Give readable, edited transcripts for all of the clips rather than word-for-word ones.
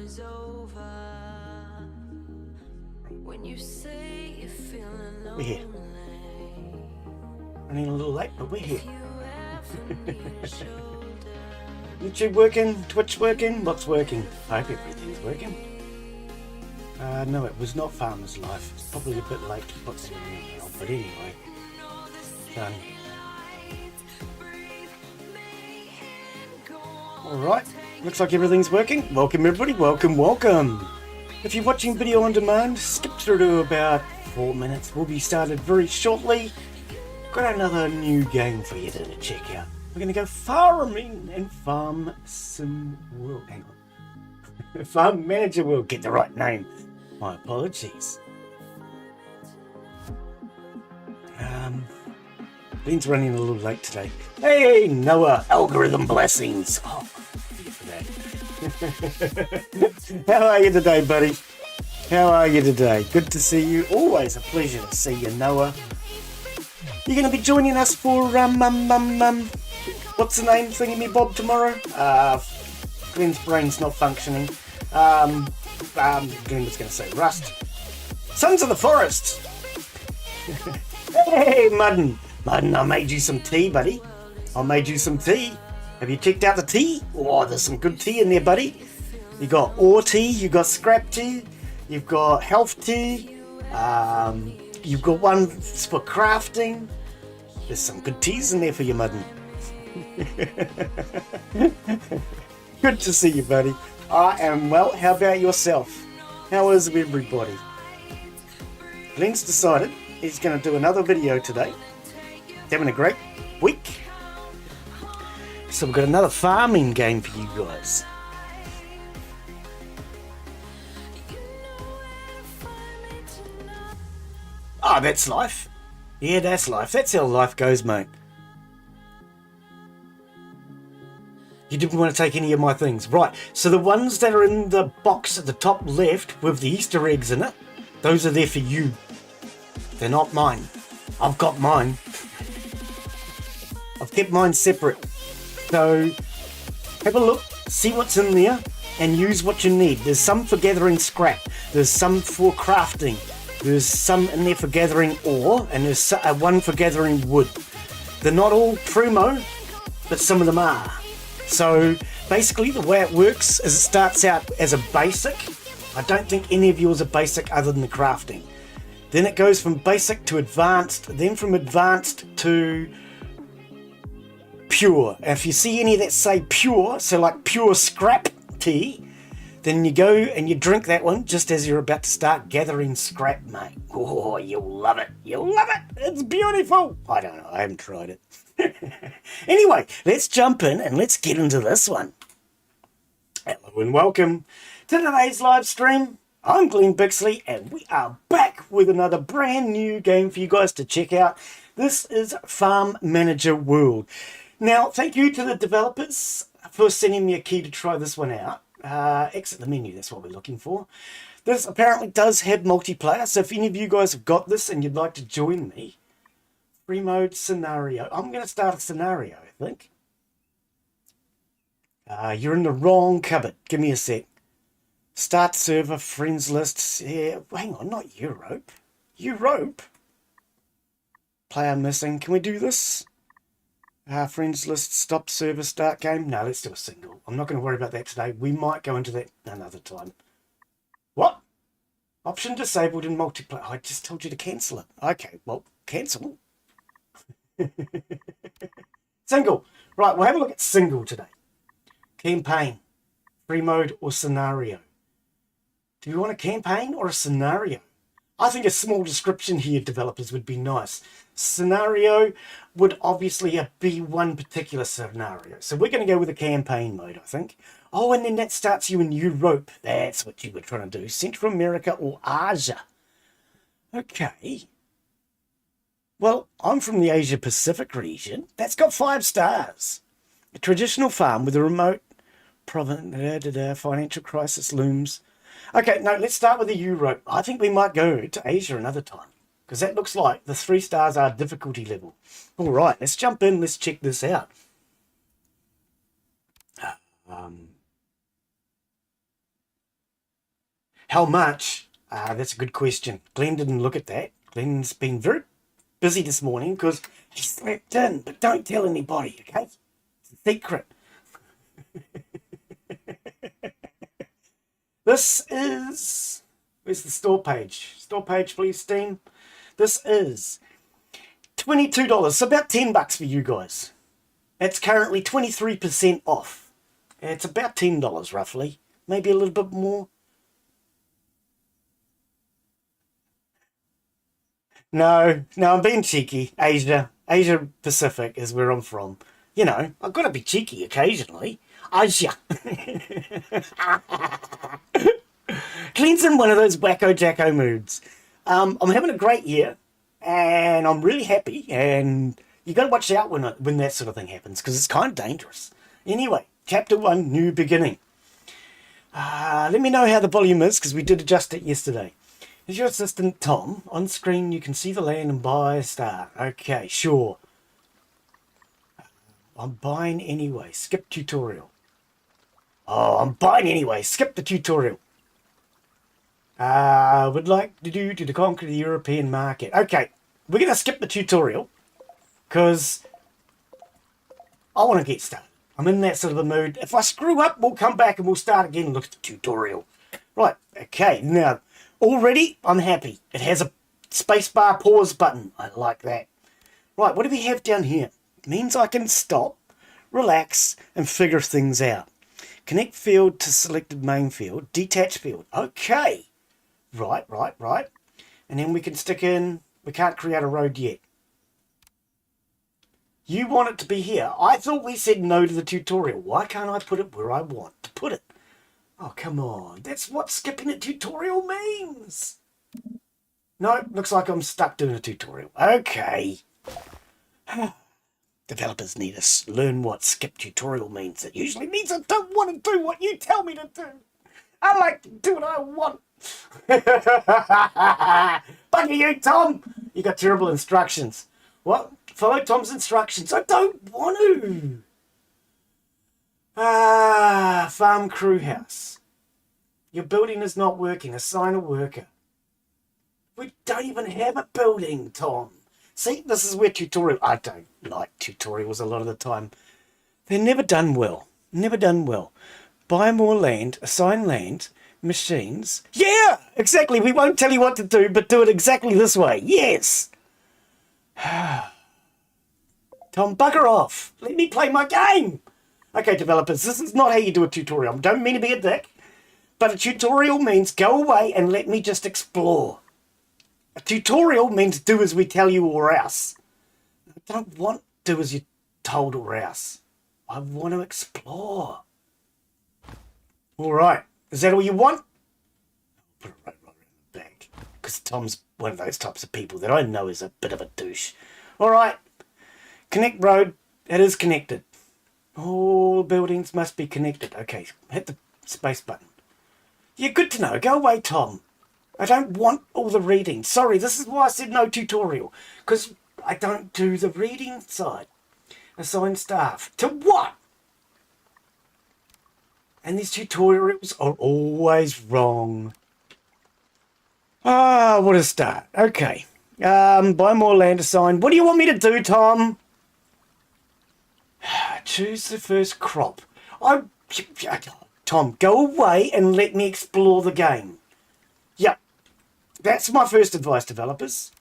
We're here. Running a little late, but we're here. YouTube working, Twitch working, what's working? I hope everything's working. No, it was not Farmer's Life. It's probably a bit late to put some in now, but anyway. Done. Alright, looks like everything's working. Welcome everybody, welcome. If you're watching video on demand, skip through to about 4 minutes. We'll be started very shortly. Got another new game for you to check out. We're going to go farming and farm sim world. Hang on. Farm manager world. Get the right name. My apologies. Glen's running a little late today. Hey, Noah. Algorithm blessings. Oh, for that. How are you today, buddy? How are you today? Good to see you. Always a pleasure to see you, Noah. You're going to be joining us for, what's the name thingy me Bob tomorrow? Glen's brain's not functioning. Glen was going to say Rust. Sons of the Forest. Hey, Mudden, I made you some tea, buddy. I made you some tea. Have you checked out the tea? Oh, there's some good tea in there, buddy. You got ore tea, you got scrap tea, you've got health tea, you've got one for crafting. There's some good teas in there for you, Mudden. Good to see you, buddy. I am well. How about yourself? How is everybody? Glen's decided he's going to do another video today. He's having a great week. So we've got another farming game for you guys. Oh, that's life. Yeah, that's life. That's how life goes, mate. You didn't want to take any of my things. Right, so the ones that are in the box at the top left with the Easter eggs in it, those are there for you. They're not mine. I've got mine. I've kept mine separate. So have a look, see what's in there, and use what you need. There's some for gathering scrap. There's some for crafting. There's some in there for gathering ore, and there's one for gathering wood. They're not all primo, but some of them are. So basically the way it works is it starts out as a basic. I don't think any of yours are basic other than the crafting. Then it goes from basic to advanced, then from advanced to pure. And if you see any that say pure, so like pure scrap tea, then you go and you drink that one just as you're about to start gathering scrap, mate. Oh, you'll love it. You'll love it. It's beautiful. I don't know. I haven't tried it. Anyway, let's jump in and let's get into this one. Hello and welcome to today's live stream. I'm Glen Bixley and we are back with another brand new game for you guys to check out. This is Farm Manager World. Now, thank you to the developers for sending me a key to try this one out. Exit the menu, that's what we're looking for. This apparently does have multiplayer, so if any of you guys have got this and you'd like to join me, free mode scenario. I'm going to start a scenario, I think. You're in the wrong cupboard. Give me a sec. Start server, friends lists. Yeah, hang on, not Europe. Europe? Player missing. Can we do this? Friends list, stop server, start game. No, let's do a single. I'm not going to worry about that today. We might go into that another time. What? Option disabled in multiplayer. I just told you to cancel it. Okay, well, cancel. Single. Right, we'll have a look at single today. Campaign, free mode or scenario. Do you want a campaign or a scenario? I think a small description here, developers, would be nice. Scenario would obviously be one particular scenario. So we're going to go with a campaign mode, I think. Oh, and then that starts you in Europe. That's what you were trying to do. Central America or Asia. Okay. Well, I'm from the Asia Pacific region. That's got 5 stars. A traditional farm with a remote province. Financial crisis looms. Okay, no, let's start with the Europe. I think we might go to Asia another time, because that looks like the 3 stars are difficulty level. All right, let's jump in. Let's check this out. How much? That's a good question. Glen didn't look at that. Glen's been very busy this morning because he slept in, but don't tell anybody, okay? It's a secret. This is... Where's the store page? Store page, please, Steam. This is $22, so about $10 for you guys. It's currently 23% off. It's about $10 roughly, maybe a little bit more. No, I'm being cheeky. Asia Pacific is where I'm from. You know, I've got to be cheeky occasionally. Asia. Glenn's in one of those wacko jacko moods. I'm having a great year, and I'm really happy. And you got to watch out when that sort of thing happens because it's kind of dangerous. Anyway, chapter 1, new beginning. Let me know how the volume is because we did adjust it yesterday. Is your assistant Tom? On screen you can see the land and buy a star. Okay, sure. I'm buying anyway. Skip tutorial. Oh, I'm buying anyway. Skip the tutorial. Would like to do to conquer the European market. Okay, we're going to skip the tutorial because I want to get started. I'm in that sort of a mood. If I screw up, we'll come back and we'll start again and look at the tutorial. Right, okay, now, already I'm happy. It has a spacebar pause button. I like that. Right, what do we have down here? It means I can stop, relax, and figure things out. Connect field to selected main field, detach field. Okay. Right. And then we can stick in, we can't create a road yet. You want it to be here. I thought we said no to the tutorial. Why can't I put it where I want to put it? Oh, come on. That's what skipping a tutorial means. No, looks like I'm stuck doing a tutorial. Okay. Developers need to learn what skip tutorial means. It usually means I don't want to do what you tell me to do. I like to do what I want. Bugger you, Tom. You got terrible instructions. What? Follow Tom's instructions. I don't want to. Farm crew house. Your building is not working. Assign a worker. We don't even have a building, Tom. See, this is where tutorial... I don't like tutorials a lot of the time. They're never done well. Never done well. Buy more land, assign land, machines. Yeah, exactly. We won't tell you what to do, but do it exactly this way. Yes. Tom, bugger off. Let me play my game. Okay, developers, this is not how you do a tutorial. I don't mean to be a dick, but a tutorial means go away and let me just explore. A tutorial means do as we tell you or else. I don't want do as you're told or else. I want to explore. All right. Is that all you want? Put it right around the back. Because Tom's one of those types of people that I know is a bit of a douche. All right. Connect road. It is connected. All buildings must be connected. Okay. Hit the space button. Yeah, good to know. Go away, Tom. I don't want all the reading. Sorry, this is why I said no tutorial. Because I don't do the reading side. Assign staff. To what? And these tutorials are always wrong. What a start. Okay. Buy more land assign. What do you want me to do, Tom? Choose the first crop. Tom, go away and let me explore the game. Yep. That's my first advice, developers.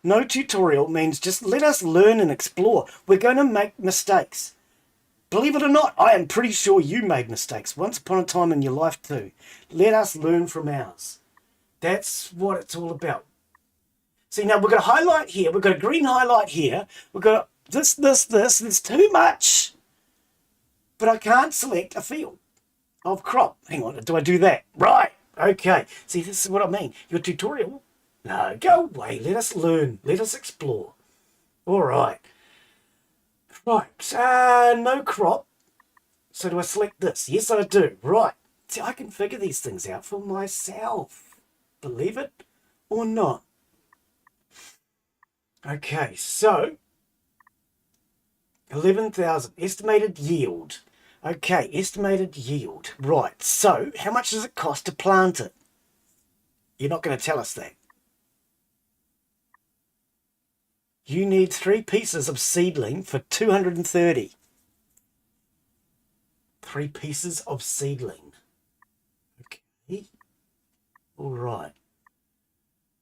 No tutorial means just let us learn and explore. We're going to make mistakes. Believe it or not, I am pretty sure you made mistakes once upon a time in your life too. Let us learn from ours. That's what it's all about. See, now we've got a highlight here. We've got a green highlight here. We've got this. There's too much. But I can't select a field of crop. Hang on, do I do that? Right. Okay. See, this is what I mean. Your tutorial. No, go away. Let us learn. Let us explore. All right. Right. No crop. So do I select this? Yes, I do. Right. See, I can figure these things out for myself. Believe it or not. Okay, so 11,000 estimated yield. Okay, estimated yield. Right, so how much does it cost to plant it? You're not going to tell us that. You need 3 pieces of seedling for 230. 3 pieces of seedling. Okay. All right.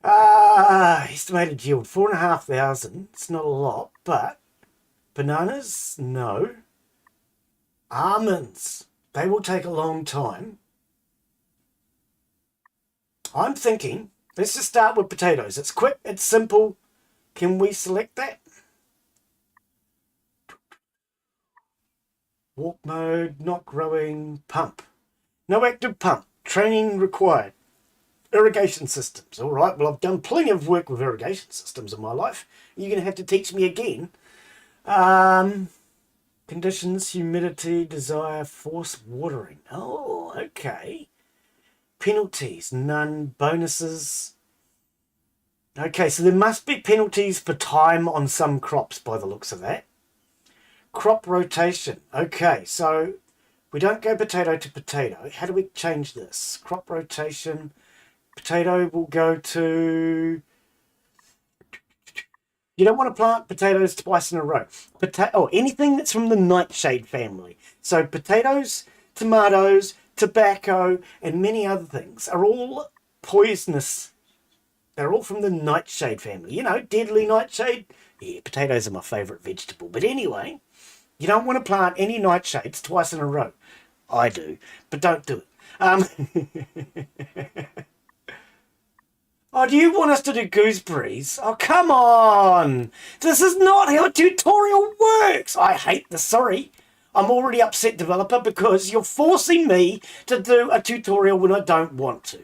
Estimated yield, 4,500. It's not a lot, but bananas, no. Almonds, they will take a long time. I'm thinking, let's just start with potatoes. It's quick, it's simple. Can we select that? Walk mode, not growing, pump. No active pump, training required. Irrigation systems. All right, well, I've done plenty of work with irrigation systems in my life. You're going to have to teach me again. Conditions, humidity, desire, force watering. Oh, okay. Penalties, none. Bonuses. Okay, so there must be penalties for time on some crops by the looks of that. Crop rotation. Okay, so we don't go potato to potato. How do we change this? Crop rotation. Potato will go to... You don't want to plant potatoes twice in a row. Anything that's from the nightshade family. So potatoes, tomatoes, tobacco, and many other things are all poisonous. They're all from the nightshade family. You know, deadly nightshade. Yeah, potatoes are my favourite vegetable. But anyway, you don't want to plant any nightshades twice in a row. I do, but don't do it. Oh, do you want us to do gooseberries? Oh, come on. This is not how a tutorial works. I hate this. Sorry. I'm already upset, developer, because you're forcing me to do a tutorial when I don't want to.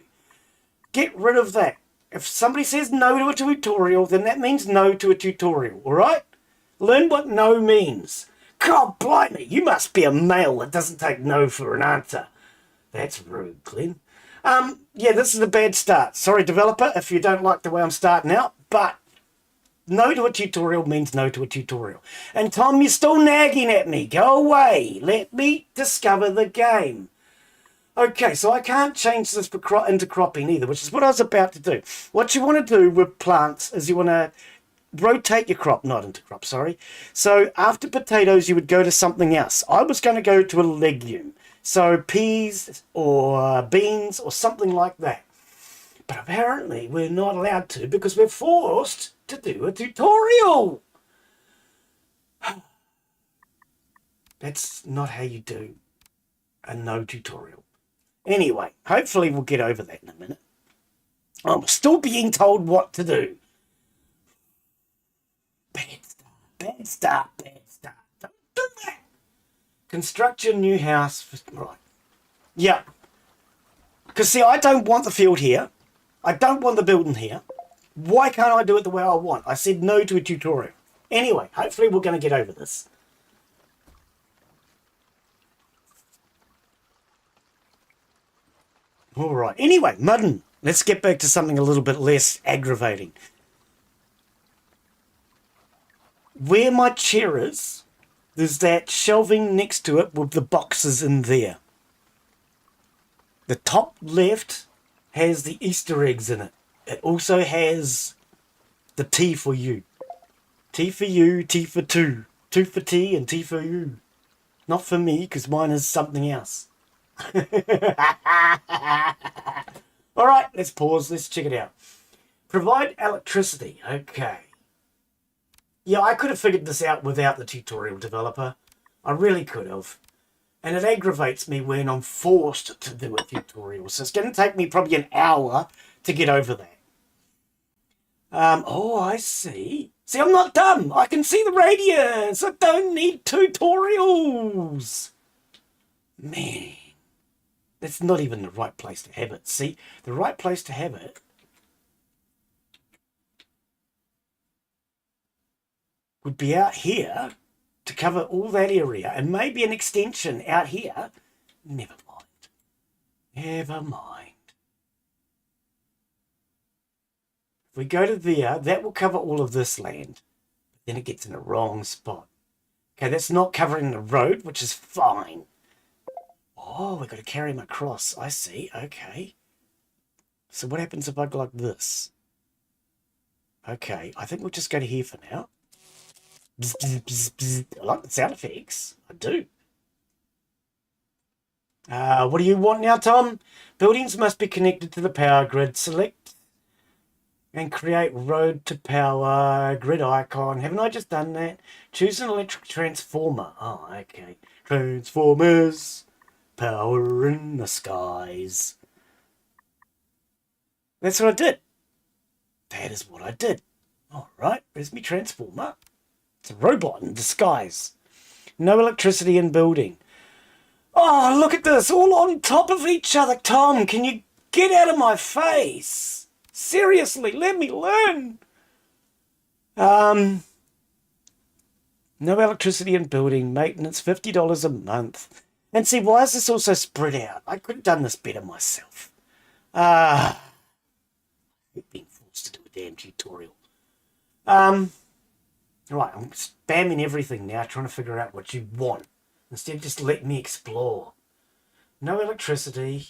Get rid of that. If somebody says no to a tutorial, then that means no to a tutorial, all right? Learn what no means. God blimey, you must be a male that doesn't take no for an answer. That's rude, Glen. Yeah, this is a bad start. Sorry, developer, if you don't like the way I'm starting out, but no to a tutorial means no to a tutorial. And Tom, you're still nagging at me. Go away. Let me discover the game. Okay, so I can't change this into cropping either, which is what I was about to do. What you want to do with plants is you want to rotate your crop, not into crop, sorry. So after potatoes, you would go to something else. I was going to go to a legume. So peas or beans or something like that. But apparently we're not allowed to because we're forced to do a tutorial. That's not how you do a no tutorial. Anyway, hopefully we'll get over that in a minute. I'm still being told what to do. Bad start, bad start, bad start. Don't do that. Construct your new house. Right. Yeah. Because, see, I don't want the field here. I don't want the building here. Why can't I do it the way I want? I said no to a tutorial. Anyway, hopefully we're going to get over this. All right. Anyway, muddin. Let's get back to something a little bit less aggravating. Where my chair is, there's that shelving next to it with the boxes in there. The top left has the Easter eggs in it. It also has the T for you. T for you, T for two. Two for T and T for you. Not for me, because mine is something else. Alright, let's pause. Let's check it out. Provide electricity. Okay. Yeah, I could have figured this out without the tutorial, developer. I really could have. And it aggravates me when I'm forced to do a tutorial. So it's going to take me probably an hour to get over that. Oh, I see. See, I'm not dumb. I can see the radius. I don't need tutorials. Man, that's not even the right place to have it. See, the right place to have it would be out here to cover all that area and maybe an extension out here. Never mind. Never mind. If we go to there, that will cover all of this land. But then it gets in the wrong spot. Okay, that's not covering the road, which is fine. Oh, we've got to carry them across. I see. Okay. So what happens if I go like this? Okay, I think we'll just go to here for now. Bzz, bzz, bzz, bzz. I like the sound effects. I do. What do you want now, Tom? Buildings must be connected to the power grid. Select and create road to power grid icon. Haven't I just done that? Choose an electric transformer. Oh, okay. Transformers. Power in the skies. That's what I did. That is what I did. All right, where's my transformer? It's a robot in disguise. No electricity in building. Oh, look at this, all on top of each other. Tom, can you get out of my face? Seriously, let me learn. No electricity in building, maintenance, $50 a month. And see, why is this also spread out? I could have done this better myself. I've been forced to do a damn tutorial. Right, I'm spamming everything now, trying to figure out what you want. Instead, just let me explore. No electricity.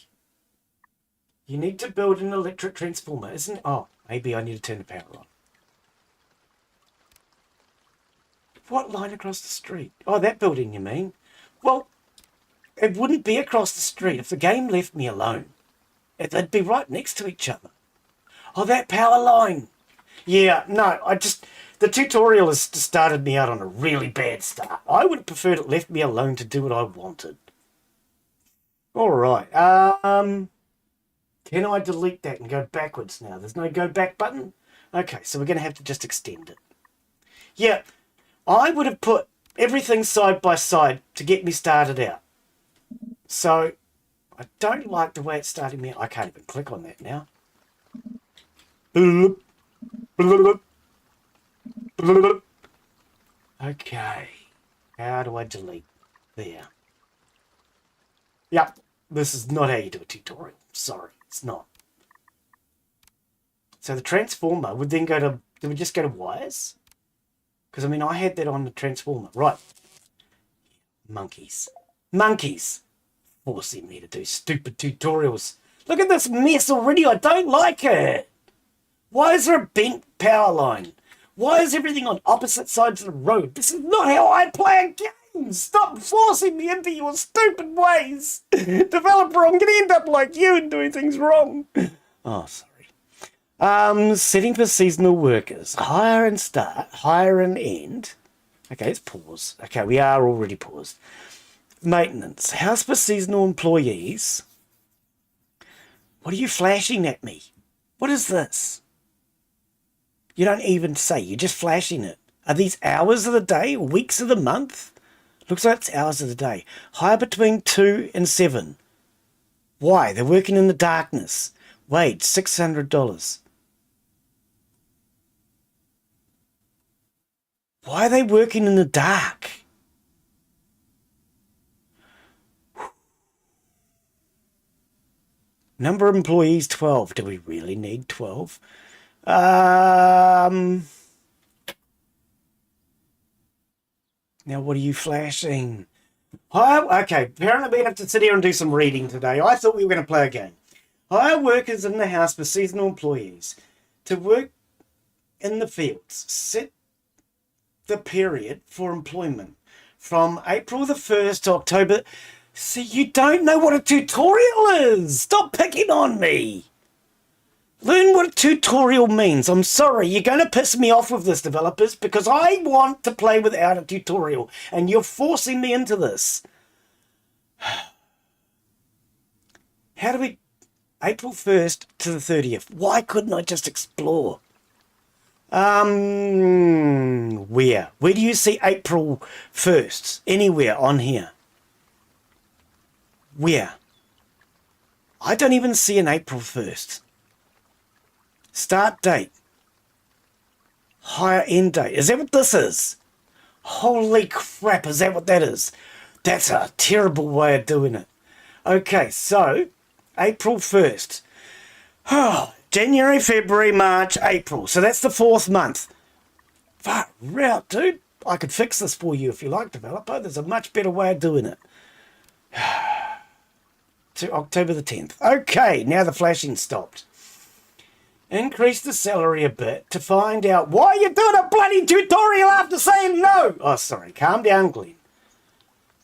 You need to build an electric transformer, isn't it? Oh, maybe I need to turn the power on. What line across the street? Oh, that building, you mean? Well, it wouldn't be across the street if the game left me alone. They'd be right next to each other. Oh, that power line. Yeah, no, the tutorial has started me out on a really bad start. I would have preferred it left me alone to do what I wanted. All right. Can I delete that and go backwards now? There's no go back button? Okay, so we're going to have to just extend it. Yeah, I would have put everything side by side to get me started out. So I don't like the way it's starting me. I can't even click on that now. Okay. How do I delete? There. Yep. This is not how you do a tutorial. Sorry, it's not. So the transformer would then go to... Do we just go to wires? Because, I mean, I had that on the transformer. Right. Monkeys. Monkeys. Forcing me to do stupid tutorials. Look at this mess already. I don't like it. Why is there a bent power line? Why is everything on opposite sides of the road? This is not how I play a game. Stop forcing me into your stupid ways. Developer, I'm going to end up like you and doing things wrong. Oh, sorry. Setting for seasonal workers. Hire and start. Hire and end. Okay, let's pause. Okay, we are already paused. Maintenance. House for seasonal employees. What are you flashing at me? What is this? You don't even say. You're just flashing it. Are these hours of the day? Weeks of the month? Looks like it's hours of the day. Hire between 2 and 7. Why? They're working in the darkness. Wage, $600. Why are they working in the dark? Number of employees, 12. Do we really need 12? Now, what are you flashing? Okay, apparently we have to sit here and do some reading today. I thought we were going to play a game. Hire workers in the house for seasonal employees to work in the fields. Set the period for employment from April the 1st to October. See, you don't know what a tutorial is. Stop picking on me. Learn what a tutorial means. I'm sorry, you're going to piss me off with this, developers, because I want to play without a tutorial, and you're forcing me into this. How do we... April 1st to the 30th. Why couldn't I just explore? Where? Where do you see April 1st? Anywhere on here. Where? I don't even see an April 1st. Start date. Hire end date. Is that what this is? Holy crap, is that what that is? That's a terrible way of doing it. Okay, so April 1st. January, February, March, April. So that's the 4th month. Far out, dude. I could fix this for you if you like, developer. There's a much better way of doing it. to October the 10th. Okay, now the flashing stopped. Increase the salary a bit to find out why you're doing a bloody tutorial after saying no. Oh, sorry. Calm down, Glen.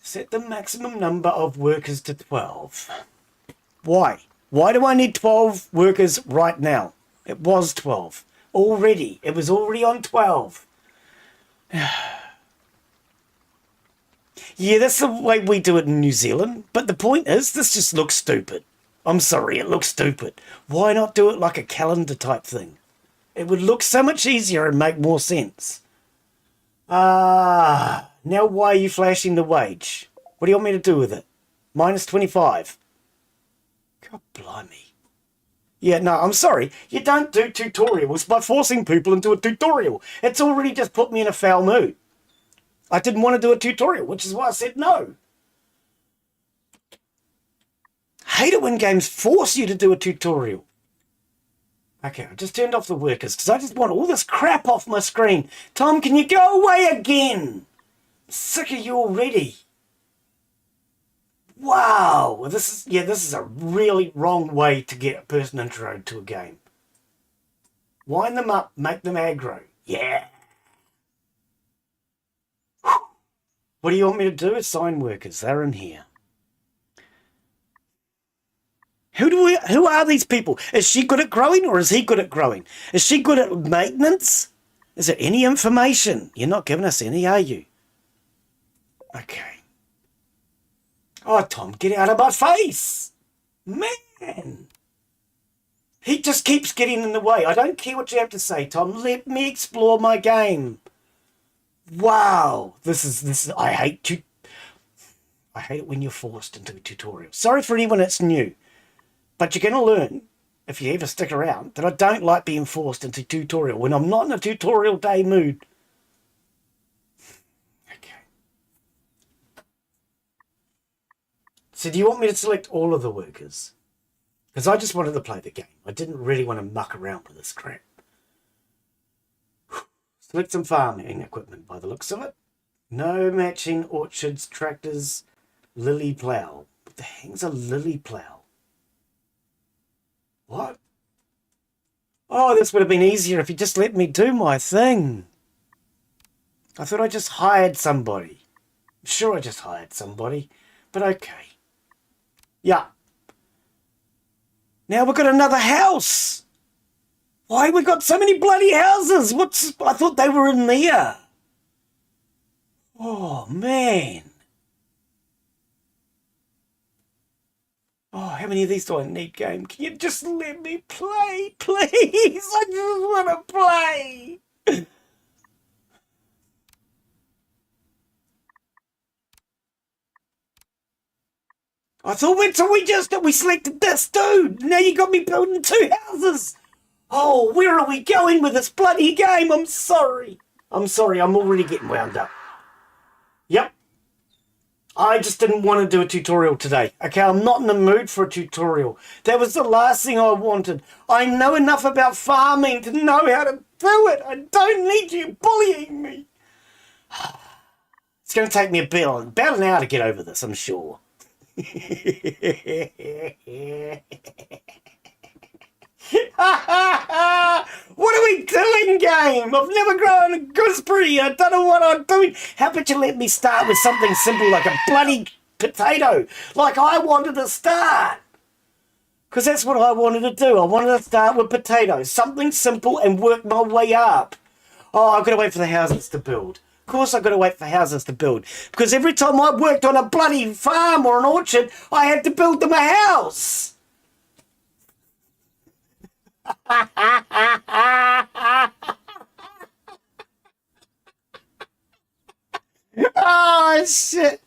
Set the maximum number of workers to 12. Why? Why do I need 12 workers right now? It was 12. Already. It was already on 12. Yeah, that's the way we do it in New Zealand. But the point is, this just looks stupid. I'm sorry, it looks stupid. Why not do it like a calendar type thing? It would look so much easier and make more sense. Now why are you flashing the wage? What do you want me to do with it? Minus 25. God blimey. Yeah, no, I'm sorry. You don't do tutorials by forcing people into a tutorial. It's already just put me in a foul mood. I didn't want to do a tutorial, which is why I said no. Hate it when games force you to do a tutorial. Okay, I just turned off the workers because I just want all this crap off my screen. Tom, can you go away again? I'm sick of you already. Wow, this is a really wrong way to get a person introed to a game. Wind them up, make them aggro. Yeah. What do you want me to do? Assign workers. They're in here. Who are these people? Is she good at growing or is he good at growing? Is she good at maintenance? Is there any information? You're not giving us any, are you? Okay. Oh, Tom, get out of my face. Man. He just keeps getting in the way. I don't care what you have to say, Tom. Let me explore my game. Wow. This is I hate it when you're forced into a tutorial. Sorry for anyone that's new. But you're going to learn, if you ever stick around, that I don't like being forced into tutorial when I'm not in a tutorial day mood. Okay. So do you want me to select all of the workers? Because I just wanted to play the game. I didn't really want to muck around with this crap. Select some farming equipment by the looks of it. No matching orchards, tractors, lily plough. What the heck's a lily plough? What? Oh, this would have been easier if you just let me do my thing. I thought I just hired somebody. I'm sure I just hired somebody, but okay. Yeah. Now we've got another house. Why we got so many bloody houses? I thought they were in there. Oh, man. Oh, how many of these do I need, game? Can you just let me play, please? I just want to play. I thought we selected this dude. Now you got me building 2 houses. Oh, where are we going with this bloody game? I'm sorry. I'm already getting wound up. Yep. I just didn't want to do a tutorial today. Okay, I'm not in the mood for a tutorial. That was the last thing I wanted. I know enough about farming to know how to do it. I don't need you bullying me. It's going to take me about an hour to get over this, I'm sure. What are we doing, game? I've never grown a gooseberry. I don't know what I'm doing. How about you let me start with something simple like a bloody potato, like I wanted to start? Because that's what I wanted to do. I wanted to start with potatoes, something simple, and work my way up. Oh, I've got to wait for the houses to build. Of course I've got to wait for houses to build. Because every time I worked on a bloody farm or an orchard, I had to build them a house. Oh, shit.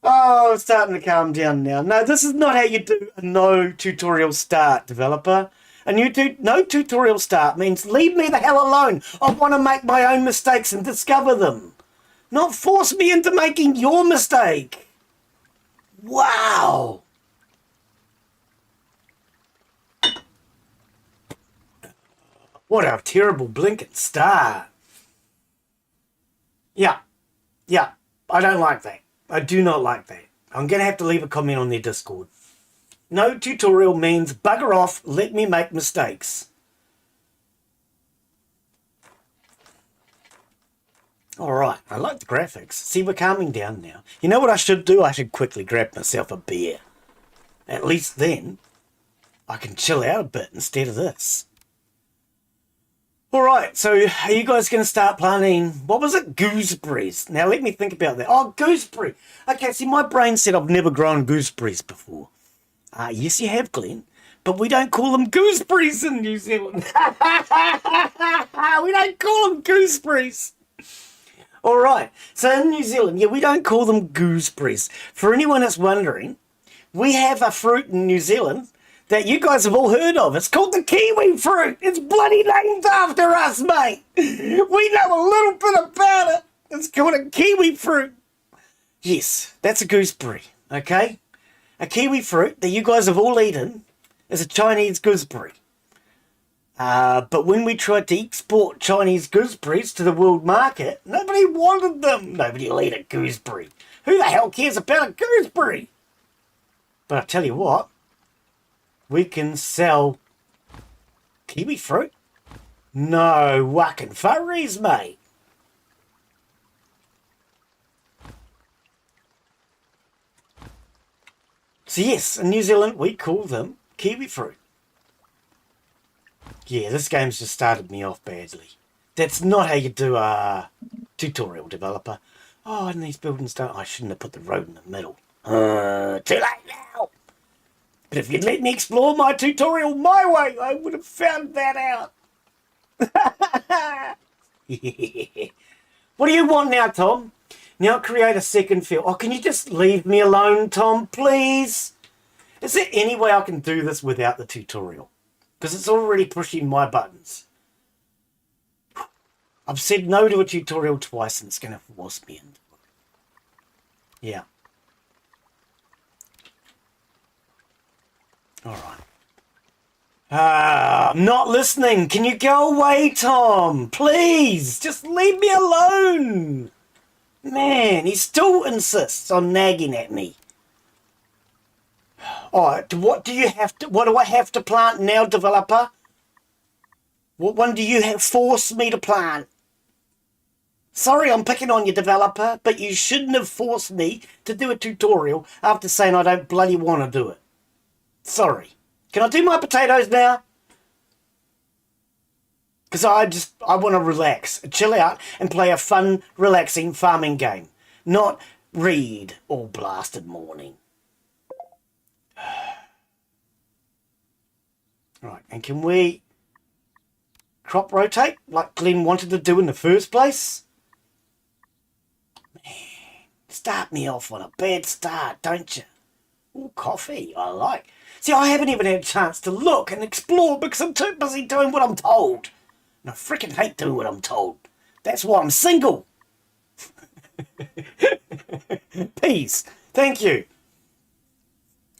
Oh, I'm starting to calm down now. No, this is not how you do a no tutorial start, developer. No tutorial start means leave me the hell alone. I want to make my own mistakes and discover them. Not force me into making your mistake. Wow. What a terrible blinking start. Yeah. I don't like that. I do not like that. I'm going to have to leave a comment on their Discord. No tutorial means bugger off, let me make mistakes. All right, I like the graphics. See, we're calming down now. You know what I should do? I should quickly grab myself a beer. At least then, I can chill out a bit instead of this. All right, so are you guys going to start planting, what was it? Gooseberries. Now, let me think about that. Oh, gooseberry. Okay, see, my brain said I've never grown gooseberries before. Yes, you have, Glen. But we don't call them gooseberries in New Zealand. We don't call them gooseberries. All right, so in New Zealand, yeah, we don't call them gooseberries. For anyone that's wondering, we have a fruit in New Zealand that you guys have all heard of. It's called the kiwi fruit. It's bloody named after us, mate. We know a little bit about it. It's called a kiwi fruit. Yes, that's a gooseberry, okay? A kiwi fruit that you guys have all eaten is a Chinese gooseberry. But when we tried to export Chinese gooseberries to the world market, nobody wanted them. Nobody will eat a gooseberry. Who the hell cares about a gooseberry? But I tell you what, we can sell kiwi fruit. No whacking furries, mate. So yes, in New Zealand, we call them kiwi fruit. Yeah, this game's just started me off badly. That's not how you do a tutorial, developer. Oh, and these buildings don't... I shouldn't have put the road in the middle. Too late now. But if you'd let me explore my tutorial my way, I would have found that out. What do you want now, Tom? Now create a second field. Oh, can you just leave me alone, Tom, please? Is there any way I can do this without the tutorial? Because it's already pushing my buttons. I've said no to a tutorial twice and it's going to force me into it. Yeah. Alright. I'm not listening. Can you go away, Tom? Please, just leave me alone. Man, he still insists on nagging at me. Oh, what do I have to plant now, developer? What one do you have forced me to plant? Sorry, I'm picking on you, developer, but you shouldn't have forced me to do a tutorial after saying I don't bloody want to do it. Sorry. Can I do my potatoes now? Because I want to relax, chill out, and play a fun, relaxing farming game. Not read all blasted morning. Right, and can we crop rotate like Glen wanted to do in the first place? Man, start me off on a bad start, don't you? Ooh, coffee, I like. See, I haven't even had a chance to look and explore because I'm too busy doing what I'm told. And I freaking hate doing what I'm told. That's why I'm single. Peace. Thank you.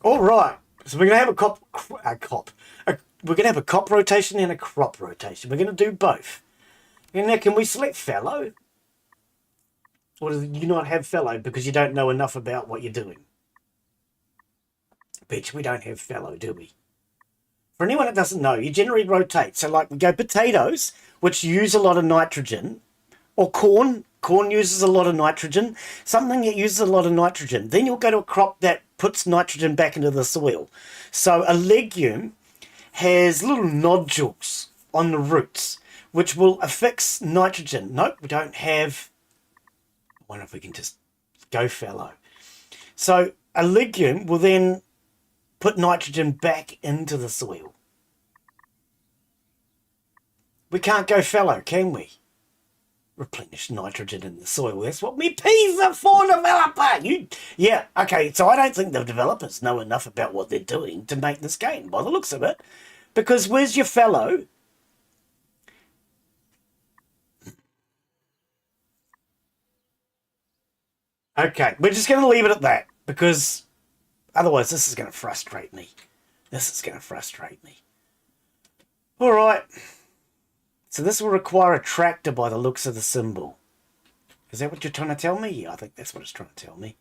All right. So we're going to have we're going to have a cop rotation and a crop rotation. We're going to do both. And now, can we select fallow? Or do you not have fallow because you don't know enough about what you're doing? Bitch, we don't have fallow, do we? For anyone that doesn't know, you generally rotate. So like we go potatoes, which use a lot of nitrogen, or corn. Corn uses a lot of nitrogen. Something that uses a lot of nitrogen. Then you'll go to a crop that puts nitrogen back into the soil. So a legume has little nodules on the roots, which will affix nitrogen. Nope, we don't have... I wonder if we can just go fallow. So a legume will then put nitrogen back into the soil. We can't go fallow, can we? Replenish nitrogen in the soil. That's what me peas are for, developer. Yeah, okay, so I don't think the developers know enough about what they're doing to make this game, by the looks of it. Because where's your fallow? Okay, we're just going to leave it at that. Because otherwise this is going to frustrate me. All right. So this will require a tractor by the looks of the symbol. Is that what you're trying to tell me? Yeah, I think that's what it's trying to tell me.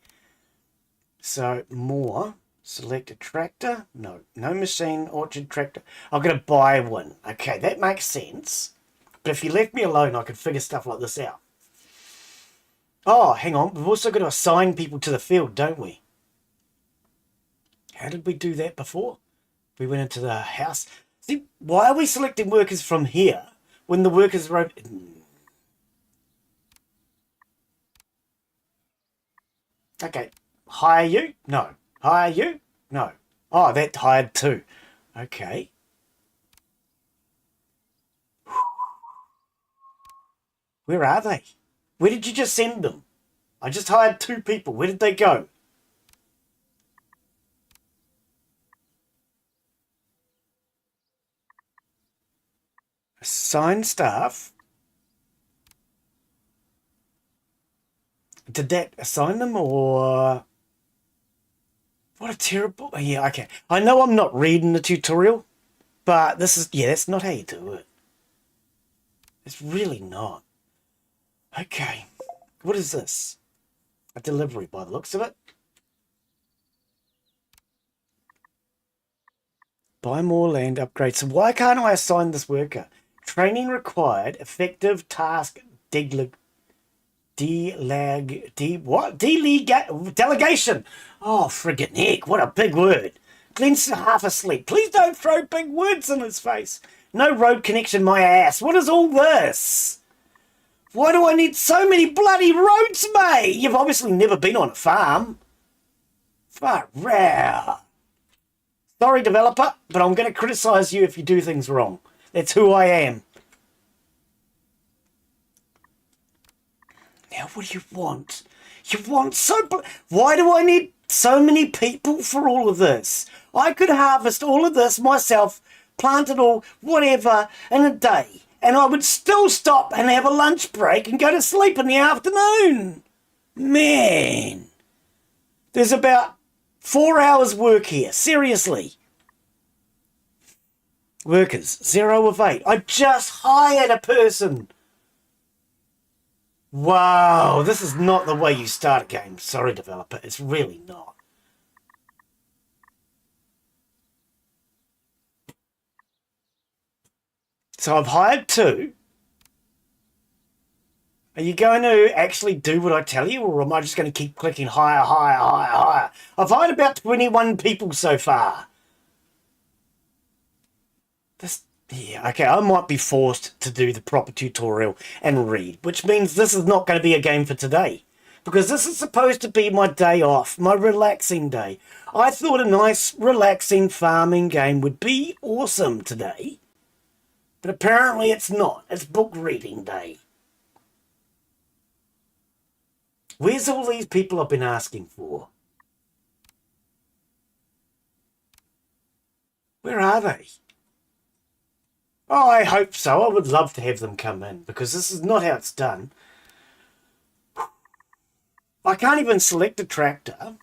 So more Select a tractor. No. No machine, orchard, tractor. I'm going to buy one. Okay, that makes sense. But if you left me alone, I could figure stuff like this out. Oh, hang on. We've also got to assign people to the field, don't we? How did we do that before? We went into the house. See, why are we selecting workers from here when the workers are... Okay. Hire you? No. Hire you? No. Oh, that hired too. Okay. Where are they? Where did you just send them? I just hired 2 people. Where did they go? Assign staff. Did that assign them or... What a terrible... Yeah, okay. I know I'm not reading the tutorial, but this is... Yeah, that's not how you do it. It's really not. Okay. What is this? A delivery by the looks of it. Buy more land, upgrade. So why can't I assign this worker? Training required, effective task, delegation. Oh, friggin' heck, what a big word. Glen's half asleep. Please don't throw big words in his face. No road connection, my ass. What is all this? Why do I need so many bloody roads, mate? You've obviously never been on a farm. Far out. Sorry, developer, but I'm going to criticize you if you do things wrong. That's who I am. Now, what do you want? You want so... Why do I need so many people for all of this? I could harvest all of this myself, plant it all, whatever, in a day. And I would still stop and have a lunch break and go to sleep in the afternoon. Man. There's about 4 hours work here. Seriously. Workers, 0 of 8. I just hired a person. Wow, this is not the way you start a game. Sorry, developer. It's really not. So I've hired 2. Are you going to actually do what I tell you, or am I just going to keep clicking higher, higher, higher, higher? I've hired about 21 people so far. Yeah, okay, I might be forced to do the proper tutorial and read, which means this is not going to be a game for today. Because this is supposed to be my day off, my relaxing day. I thought a nice, relaxing farming game would be awesome today. But apparently it's not. It's book reading day. Where's all these people I've been asking for? Where are they? Oh, I hope so. I would love to have them come in, because this is not how it's done. I can't even select a tractor.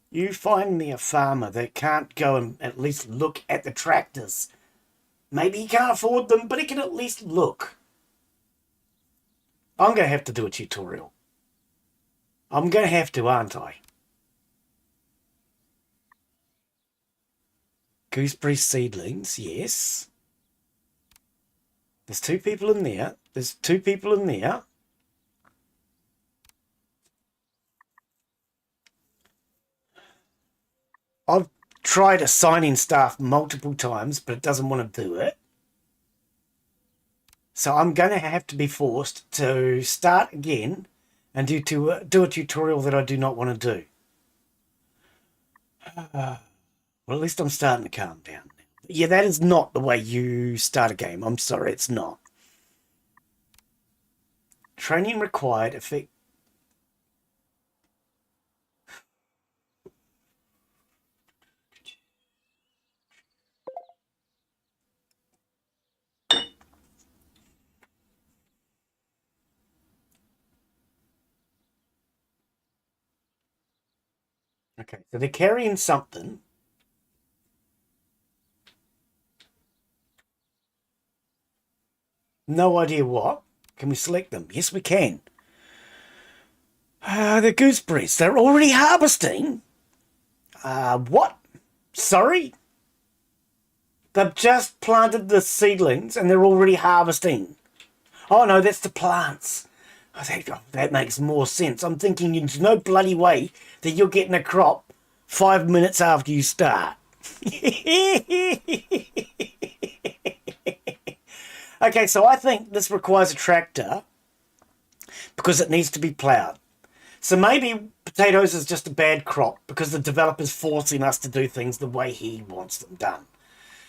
You find me a farmer that can't go and at least look at the tractors. Maybe he can't afford them, but he can at least look. I'm going to have to do a tutorial. I'm going to have to, aren't I? Gooseberry seedlings, yes. There's 2 people in there. There's 2 people in there. I've tried assigning staff multiple times, but it doesn't want to do it. So I'm going to have to be forced to start again and do a tutorial that I do not want to do. Well, at least I'm starting to calm down. Yeah, that is not the way you start a game. I'm sorry, it's not. Training required, effect... Okay, so they're carrying something. No idea what. Can we select them? Yes, we can. The gooseberries, they're already harvesting. What? Sorry? They've just planted the seedlings and they're already harvesting. Oh no, that's the plants. I think that makes more sense. I'm thinking there's no bloody way that you're getting a crop 5 minutes after you start. Okay, so I think this requires a tractor because it needs to be ploughed. So maybe potatoes is just a bad crop because the developer's forcing us to do things the way he wants them done.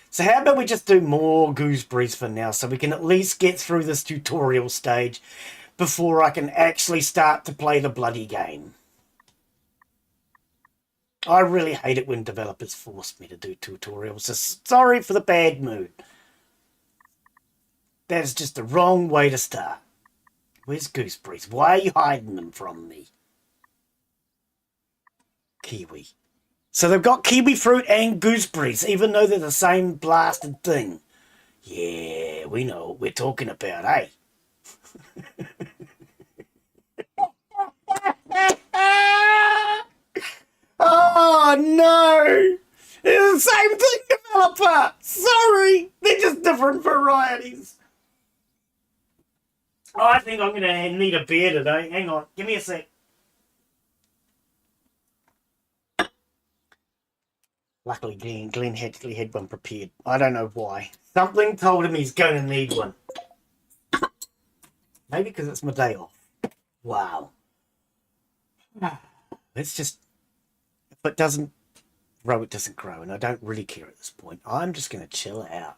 So how about we just do more gooseberries for now so we can at least get through this tutorial stage before I can actually start to play the bloody game. I really hate it when developers force me to do tutorials. So sorry for the bad mood. That's just the wrong way to start. Where's gooseberries? Why are you hiding them from me? Kiwi. So they've got kiwi fruit and gooseberries, even though they're the same blasted thing. Yeah, we know what we're talking about, eh? Oh, no! It's the same thing, developer! Sorry! They're just different varieties. Oh, I think I'm going to need a beer today. Hang on, give me a sec. Luckily, Glen actually had one prepared. I don't know why. Something told him he's going to need one. Maybe because it's my day off. Wow. It's just... If it doesn't grow, it doesn't grow. And I don't really care at this point. I'm just going to chill out.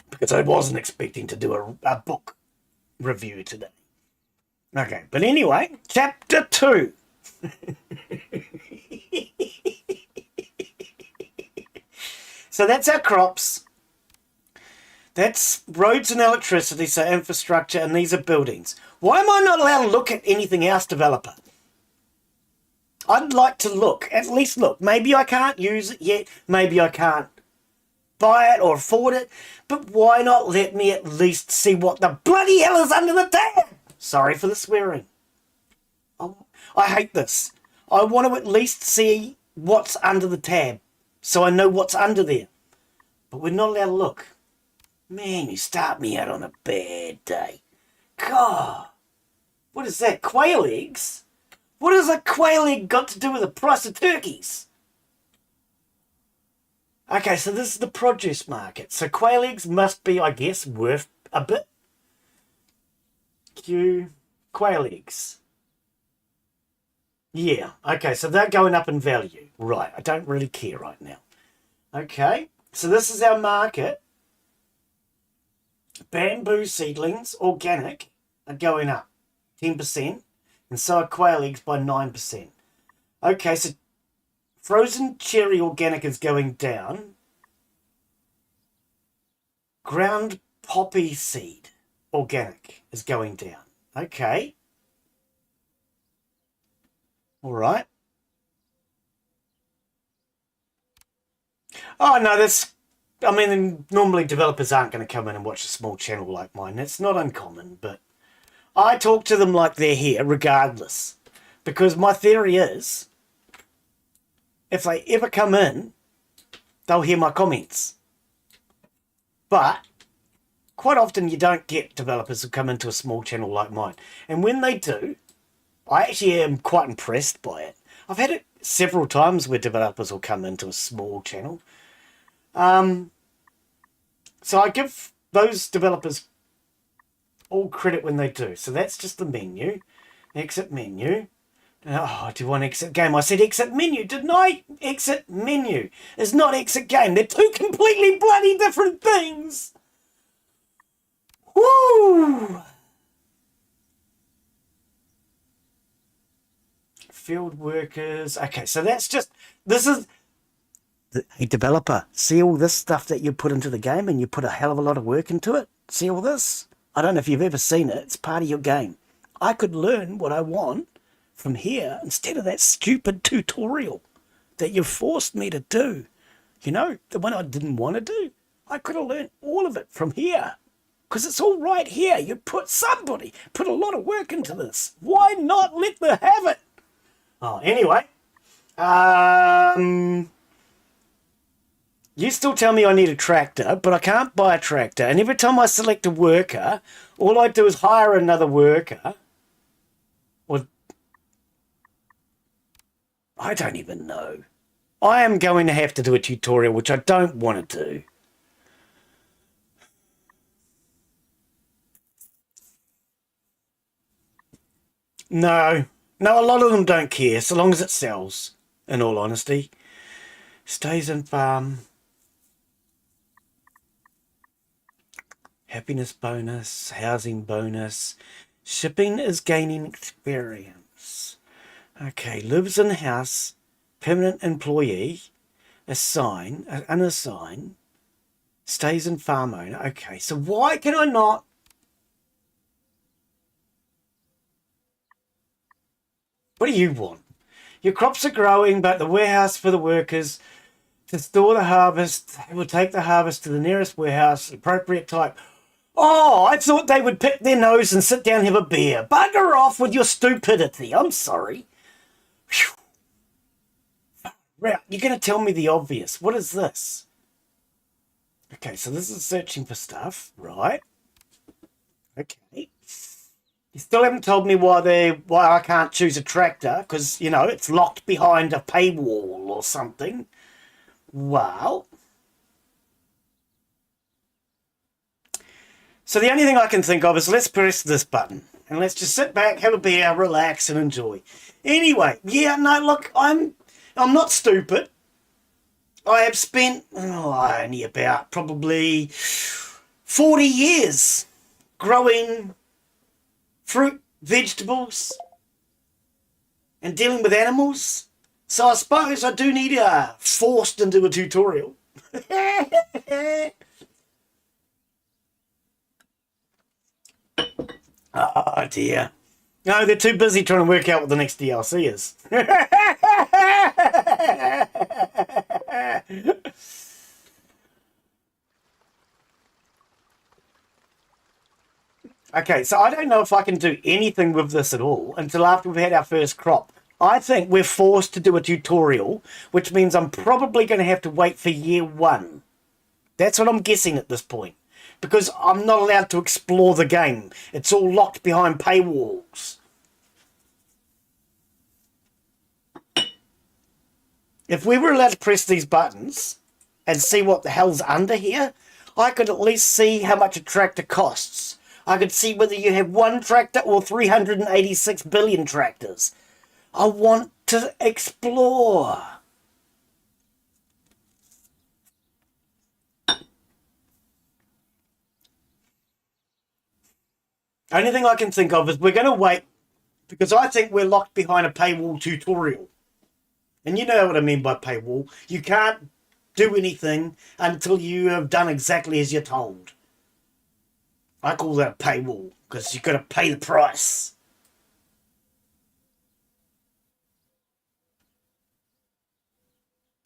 Because I wasn't expecting to do a book review today. Okay, but anyway, chapter 2. So that's our crops. That's roads and electricity, so infrastructure, and these are buildings. Why am I not allowed to look at anything else, developer? I'd like to look, at least look. Maybe I can't use it yet. Maybe I can't buy it or afford it. But why not let me at least see what the bloody hell is under the tab? Sorry for the swearing. Oh, I hate this. I want to at least see what's under the tab so I know what's under there. But we're not allowed to look. Man, you start me out on a bad day. God, what is that, quail eggs? What has a quail egg got to do with the price of turkeys? Okay, so this is the produce market. So quail eggs must be, I guess, worth a bit. Quail eggs. Yeah, okay, so they're going up in value. Right, I don't really care right now. Okay, so this is our market. Bamboo seedlings, organic, are going up 10%, and so are quail eggs by 9%. Okay, so frozen cherry organic is going down. Ground poppy seed organic is going down. Okay. All right. Oh, no, that's... I mean, normally developers aren't going to come in and watch a small channel like mine. That's not uncommon, but I talk to them like they're here regardless. Because my theory is, if they ever come in, they'll hear my comments. But quite often you don't get developers who come into a small channel like mine. And when they do, I actually am quite impressed by it. I've had it several times where developers will come into a small channel. So I give those developers all credit when they do. So that's just the menu. Exit menu. Oh, do you want exit game? I said exit menu, didn't I? Exit menu is not exit game. They're two completely bloody different things. Woo! Field workers. Okay, so that's just... This is... Hey, developer, see all this stuff that you put into the game and you put a hell of a lot of work into it? See all this? I don't know if you've ever seen it. It's part of your game. I could learn what I want from here instead of that stupid tutorial that you forced me to do. You know, the one I didn't want to do. I could have learned all of it from here. Because it's all right here. You somebody put a lot of work into this. Why not let them have it? Oh, anyway. You still tell me I need a tractor, but I can't buy a tractor. And every time I select a worker, all I do is hire another worker. Or I don't even know. I am going to have to do a tutorial, which I don't want to do. No, a lot of them don't care, so long as it sells, in all honesty. Stays in farm. Happiness bonus, housing bonus. Shipping is gaining experience. Okay, lives in house, permanent employee, unassign, stays in farm owner. Okay, so why can I not? What do you want? Your crops are growing, but the warehouse for the workers to store the harvest will take the harvest to the nearest warehouse, appropriate type. Oh, I thought they would pick their nose and sit down and have a beer. Bugger off with your stupidity. I'm sorry. Whew. You're going to tell me the obvious. What is this? Okay, so this is searching for stuff, right? Okay. You still haven't told me why I can't choose a tractor, because, you know, it's locked behind a paywall or something. Well, so the only thing I can think of is let's press this button and let's just sit back, have a beer, relax and enjoy. Anyway, yeah, no, look, I'm not stupid. I have spent only about probably 40 years growing fruit, vegetables, and dealing with animals. So I suppose I do need forced into a tutorial. Oh dear. No, they're too busy trying to work out what the next DLC is. Okay, so I don't know if I can do anything with this at all until after we've had our first crop. I think we're forced to do a tutorial, which means I'm probably going to have to wait for year 1. That's what I'm guessing at this point. Because I'm not allowed to explore the game. It's all locked behind paywalls. If we were allowed to press these buttons and see what the hell's under here, I could at least see how much a tractor costs. I could see whether you have one tractor or 386 billion tractors. I want to explore. Only thing I can think of is we're going to wait because I think we're locked behind a paywall tutorial. And you know what I mean by paywall. You can't do anything until you have done exactly as you're told. I call that a paywall because you've got to pay the price.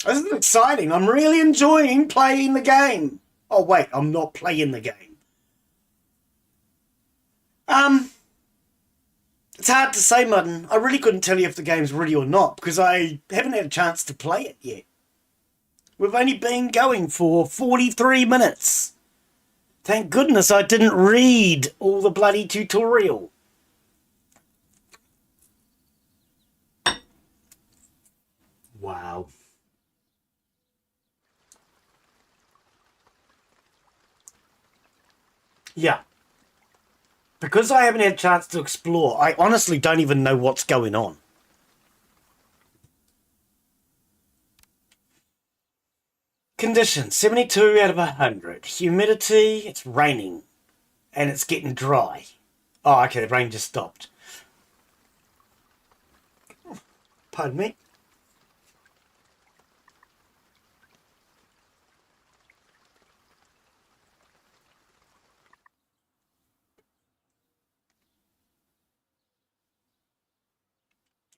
This is exciting. I'm really enjoying playing the game. Oh, wait, I'm not playing the game. It's hard to say, Mutton. I really couldn't tell you if the game's ready or not because I haven't had a chance to play it yet. We've only been going for 43 minutes. Thank goodness I didn't read all the bloody tutorial. Wow. Yeah. Because I haven't had a chance to explore, I honestly don't even know what's going on. Conditions, 72 out of 100. Humidity, it's raining. And it's getting dry. Oh, okay, the rain just stopped. Pardon me.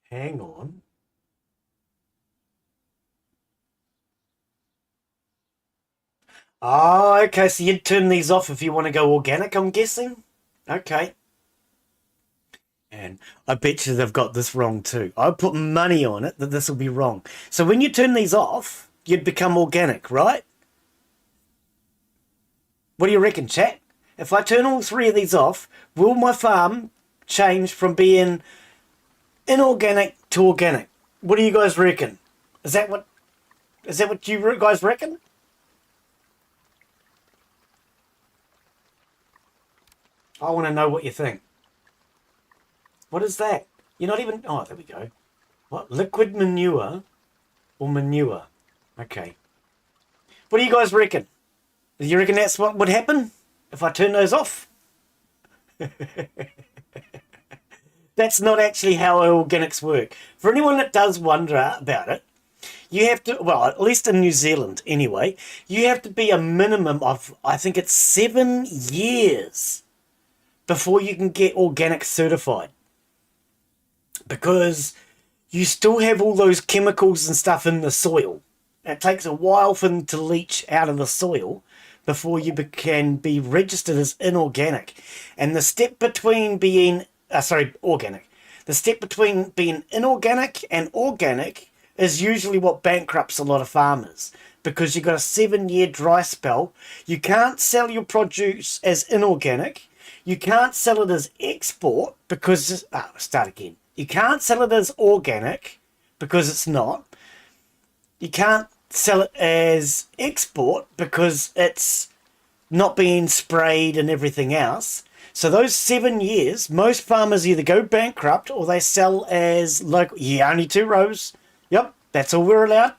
Hang on. Oh, okay, so you'd turn these off if you want to go organic, I'm guessing? Okay. And I bet you they've got this wrong too. I put money on it that this will be wrong. So when you turn these off, you'd become organic, right? What do you reckon, chat? If I turn all three of these off, will my farm change from being inorganic to organic? What do you guys reckon? Is that what you guys reckon? I want to know what you think. What is that? You're not even... Oh, there we go. What? Liquid manure or manure? Okay. What do you guys reckon? Do you reckon that's what would happen if I turn those off? That's not actually how organics work. For anyone that does wonder about it, you have to, well, at least in New Zealand anyway, you have to be a minimum of, I think it's 7 years before you can get organic certified. Because you still have all those chemicals and stuff in the soil. It takes a while for them to leach out of the soil before you can be registered as inorganic. And the step between being, organic. The step between being inorganic and organic is usually what bankrupts a lot of farmers, because you've got a 7-year dry spell. You can't sell your produce as inorganic. You can't sell it as export because, start again. You can't sell it as organic because it's not. You can't sell it as export because it's not being sprayed and everything else. So those 7 years, most farmers either go bankrupt or they sell as local. Yeah, only 2 rows. Yep, that's all we're allowed.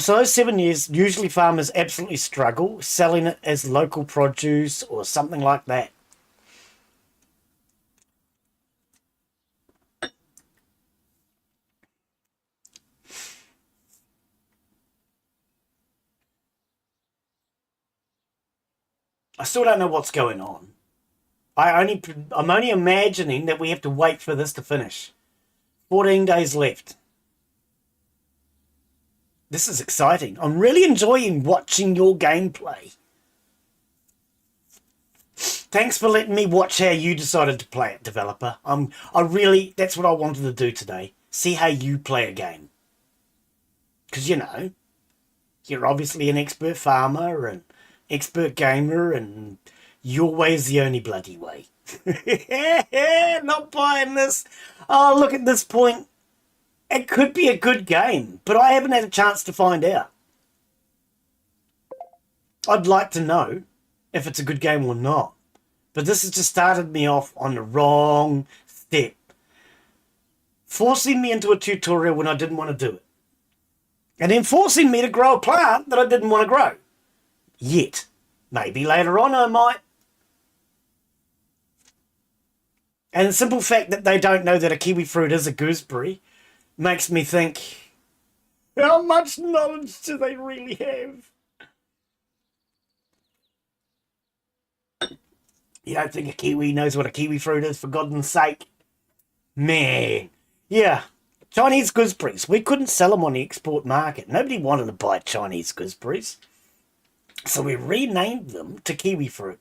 So those 7 years, usually farmers absolutely struggle selling it as local produce or something like that. I still don't know what's going on. I'm only imagining that we have to wait for this to finish. 14 days left. This is exciting. I'm really enjoying watching your gameplay. Thanks for letting me watch how you decided to play it, developer. That's what I wanted to do today. See how you play a game. Because, you're obviously an expert farmer and expert gamer, and your way is the only bloody way. Not buying this. Oh, look at this point. It could be a good game, but I haven't had a chance to find out. I'd like to know if it's a good game or not. But this has just started me off on the wrong step. Forcing me into a tutorial when I didn't want to do it. And then forcing me to grow a plant that I didn't want to grow. Yet. Maybe later on I might. And the simple fact that they don't know that a kiwi fruit is a gooseberry makes me think, how much knowledge do they really have? You don't think a kiwi knows what a kiwi fruit is, for God's sake? Man. Yeah. Chinese gooseberries. We couldn't sell them on the export market. Nobody wanted to buy Chinese gooseberries. So we renamed them to kiwi fruit.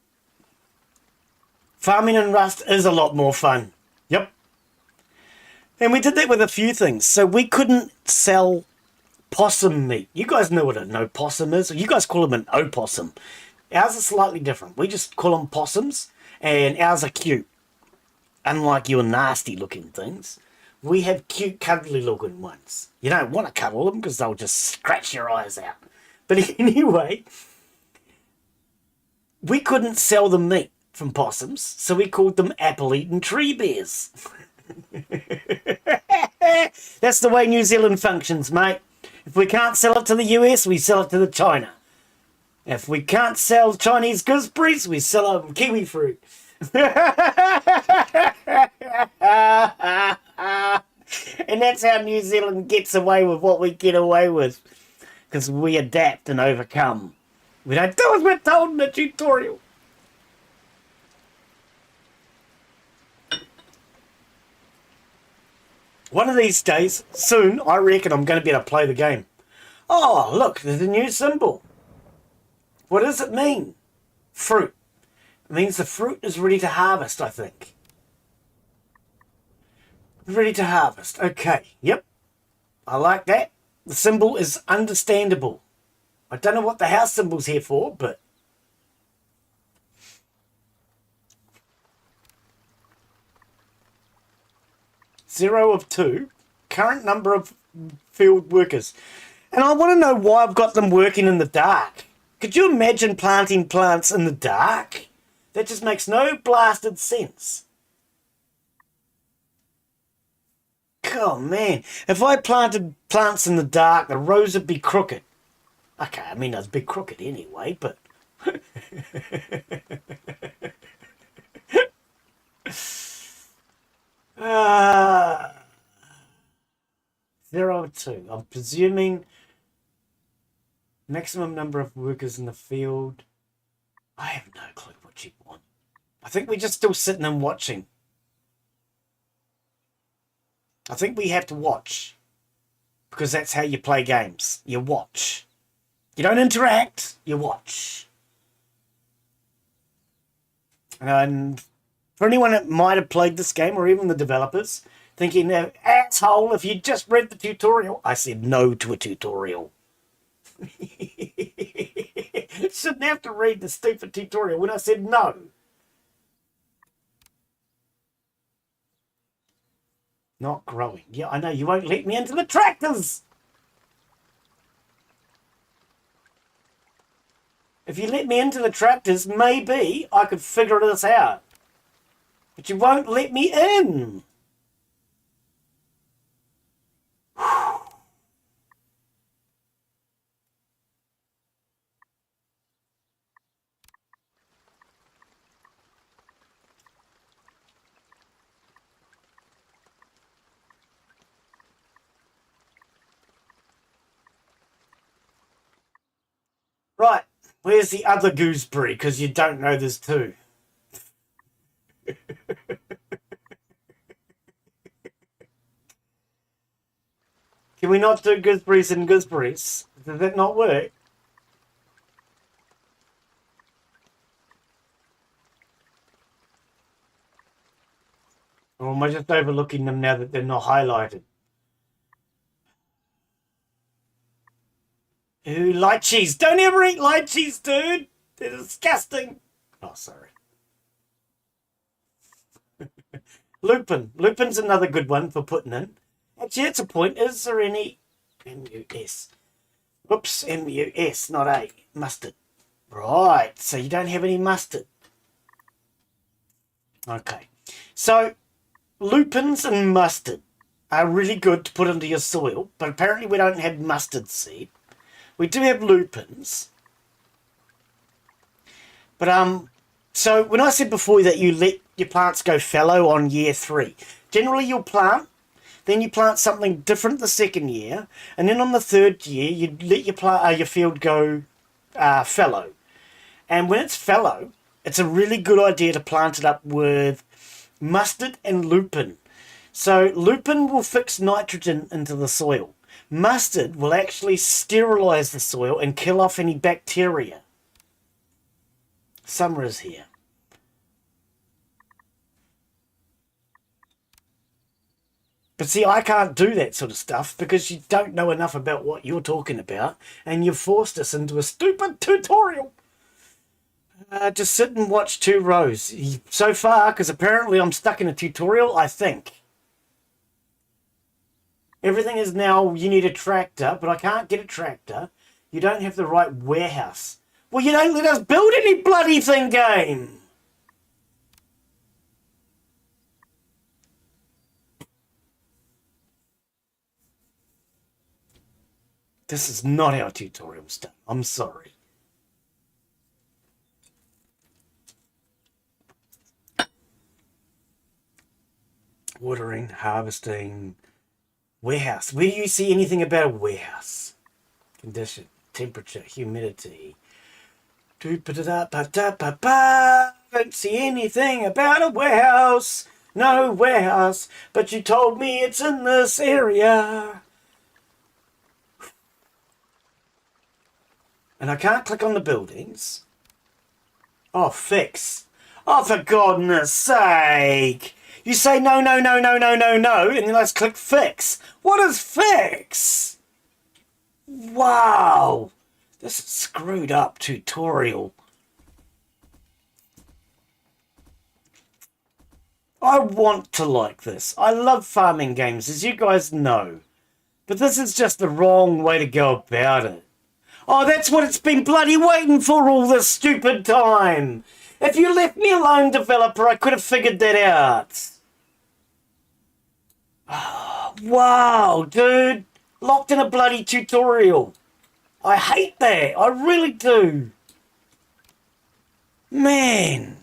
Farming in Rust is a lot more fun. Yep. And we did that with a few things. So we couldn't sell possum meat. You guys know what an opossum is. You guys call them an opossum. Ours are slightly different. We just call them possums, and ours are cute. Unlike your nasty looking things, we have cute, cuddly looking ones. You don't want to cuddle them because they'll just scratch your eyes out. But anyway, we couldn't sell the meat from possums, so we called them apple-eating tree bears. That's the way New Zealand functions, mate. If we can't sell it to the US, we sell it to the China. If we can't sell Chinese gooseberries, we sell them kiwi fruit. And that's how New Zealand gets away with what we get away with. Because we adapt and overcome. We don't do as we're told in the tutorial. One of these days, soon, I reckon I'm going to be able to play the game. Oh, look, there's a new symbol. What does it mean? Fruit. It means the fruit is ready to harvest, I think. Ready to harvest. Okay, yep. I like that. The symbol is understandable. I don't know what the house symbol's here for, but... Zero of 2. Current number of field workers. And I want to know why I've got them working in the dark. Could you imagine planting plants in the dark? That just makes no blasted sense. Oh man, if I planted plants in the dark, the rows would be crooked. Okay, I mean, they'd be crooked anyway, but... uh, 0 of 2. I'm presuming maximum number of workers in the field. I have no clue what you want. I think we're just still sitting and watching. I think we have to watch. Because that's how you play games. You watch. You don't interact, you watch. And for anyone that might have played this game, or even the developers, thinking, asshole, if you just read the tutorial. I said no to a tutorial. Shouldn't have to read the stupid tutorial when I said no. Not growing. Yeah, I know, you won't let me into the tractors. If you let me into the tractors, maybe I could figure this out. But you won't let me in. Right, where's the other gooseberry? Because you don't know there's two. Can we not do gooseberries and gooseberries? Does that not work? Or am I just overlooking them now that they're not highlighted? Ooh, lychees. Don't ever eat lychees, dude. They're disgusting. Oh, sorry. Lupin. Lupin's another good one for putting in. Actually, that's a point. Is there any... M-U-S. Oops, M-U-S, not A. Mustard. Right, so you don't have any mustard. Okay. So, lupins and mustard are really good to put into your soil, but apparently we don't have mustard seed. We do have lupins. But, so when I said before that you let your plants go fallow on year 3, generally you'll plant, then you plant something different the second year, and then on the third year you let your field go fallow. And when it's fallow, it's a really good idea to plant it up with mustard and lupin. So lupin will fix nitrogen into the soil. Mustard will actually sterilize the soil and kill off any bacteria. Summer is here. But see, I can't do that sort of stuff because you don't know enough about what you're talking about, and you've forced us into a stupid tutorial. Just sit and watch 2 rows. So far, because apparently I'm stuck in a tutorial, I think. Everything is now, you need a tractor, but I can't get a tractor. You don't have the right warehouse. Well, you don't let us build any bloody thing, game! This is not how tutorial's done. I'm sorry. Watering, harvesting, warehouse. Where do you see anything about a warehouse? Condition, temperature, humidity. Don't see anything about a warehouse. No warehouse, but you told me it's in this area. And I can't click on the buildings. Oh, fix. Oh, for goodness sake. You say no, no, no, no, no, no, no, and then let's click fix. What is fix? Wow. This is screwed up tutorial. I want to like this. I love farming games, as you guys know. But this is just the wrong way to go about it. Oh, that's what it's been bloody waiting for all this stupid time. If you left me alone, developer, I could have figured that out. Oh, wow, dude. Locked in a bloody tutorial. I hate that. I really do. Man.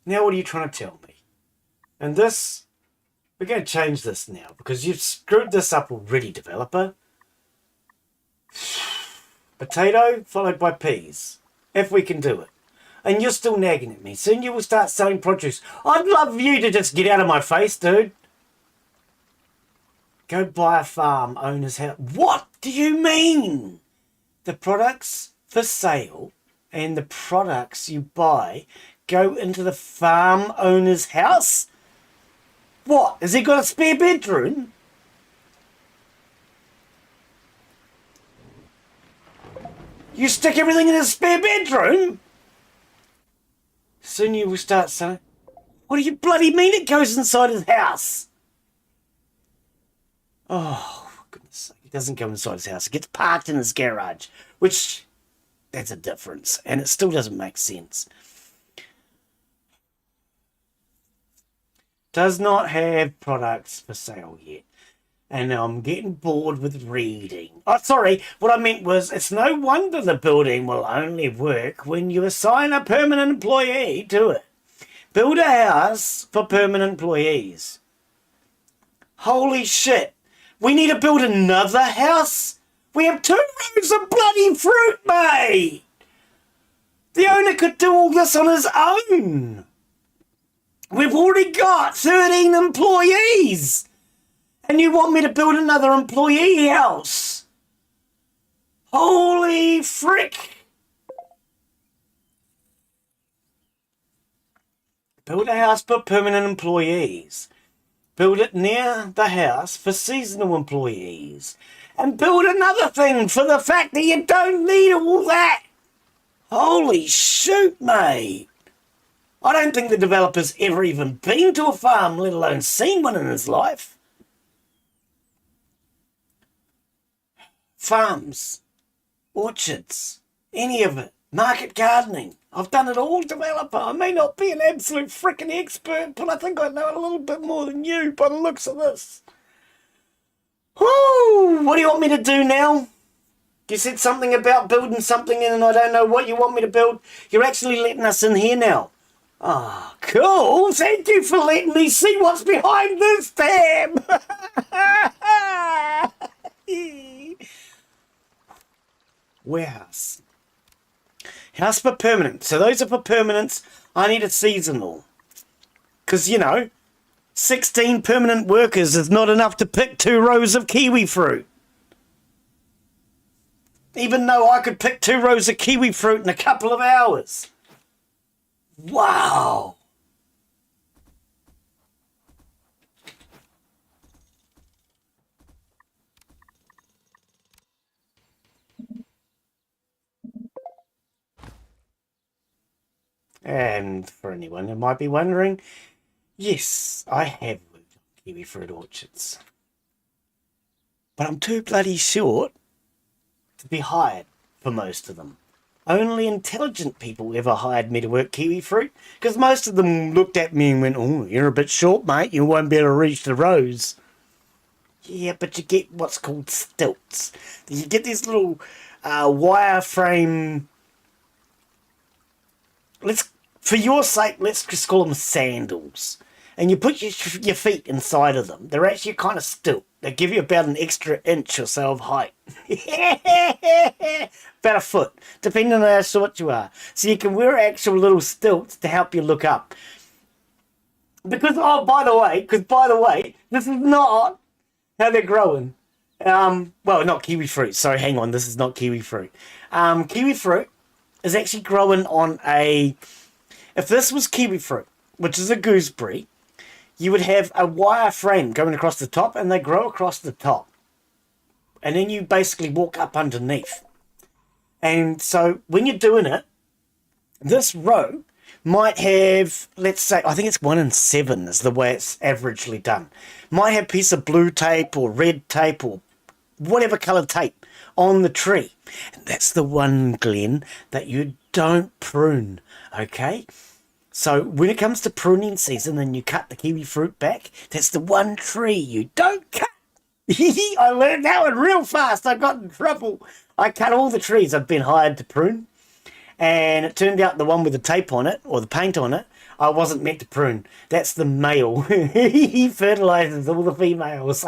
Now what are you trying to tell me? And this, we're going to change this now because you've screwed this up already, developer. Potato followed by peas, if we can do it. And you're still nagging at me. Soon you will start selling produce. I'd love you to just get out of my face, dude. Go buy a farm owner's house. What do you mean? The products for sale and the products you buy go into the farm owner's house? What? Has he got a spare bedroom? You stick everything in his spare bedroom? Soon you will start selling. What do you bloody mean it goes inside his house? Oh, for goodness sake. It doesn't go inside his house. It gets parked in his garage, which, that's a difference. And it still doesn't make sense. Does not have products for sale yet. And I'm getting bored with reading. Oh, sorry. What I meant was, it's no wonder the building will only work when you assign a permanent employee to it. Build a house for permanent employees. Holy shit. We need to build another house? We have 2 rows of bloody fruit, mate. The owner could do all this on his own. We've already got 13 employees. And you want me to build another employee house? Holy frick. Build a house for permanent employees. Build it near the house for seasonal employees. And build another thing for the fact that you don't need all that. Holy shoot, mate. I don't think the developer's ever even been to a farm, let alone seen one in his life. Farms, orchards, any of it, market gardening. I've done it all, developer. I may not be an absolute freaking expert, but I think I know a little bit more than you by the looks of this. Whoo! What do you want me to do now? You said something about building something in and I don't know what you want me to build. You're actually letting us in here now. Ah, oh, cool. Thank you for letting me see what's behind this tab. Warehouse. House for permanent. So those are for permanents. I need a seasonal. Because, you know, 16 permanent workers is not enough to pick 2 rows of kiwi fruit. Even though I could pick 2 rows of kiwi fruit in a couple of hours. Wow. And for anyone who might be wondering, yes, I have worked on kiwi fruit orchards. But I'm too bloody short to be hired for most of them. Only intelligent people ever hired me to work kiwi fruit, because most of them looked at me and went, oh, you're a bit short, mate, you won't be able to reach the rows. Yeah, but you get what's called stilts. You get these little wireframe... For your sake, let's just call them sandals. And you put your feet inside of them. They're actually kind of stilt. They give you about an extra inch or so of height. About a foot, depending on how short you are. So you can wear actual little stilts to help you look up. Because, oh, by the way, this is not how they're growing. Well, not kiwi fruit. Sorry, hang on. This is not kiwi fruit. Kiwi fruit is actually growing on a... If this was kiwi fruit, which is a gooseberry, you would have a wire frame going across the top, and they grow across the top. And then you basically walk up underneath. And so when you're doing it, this row might have, let's say, I think it's 1 in 7 is the way it's averagely done. Might have a piece of blue tape or red tape or whatever coloured tape on the tree. And that's the one, Glen, that you don't prune, okay? So when it comes to pruning season and you cut the kiwi fruit back, that's the one tree you don't cut. I learned that one real fast. I got in trouble. I cut all the trees I've been hired to prune. And it turned out the one with the tape on it, or the paint on it, I wasn't meant to prune. That's the male. He fertilizes all the females.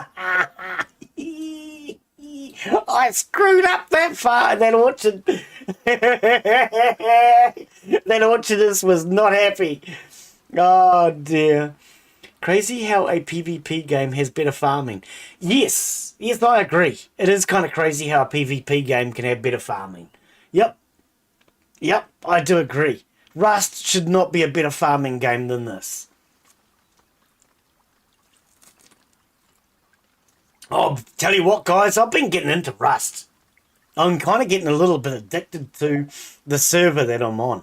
I screwed up that far in that orchard. That orchardist was not happy. Oh dear. Crazy how a PvP game has better farming. Yes, I agree. It is kind of crazy how a PvP game can have better farming. Yep, I do agree. Rust should not be a better farming game than this. Oh, tell you what, guys, I've been getting into Rust. I'm kind of getting a little bit addicted to the server that I'm on.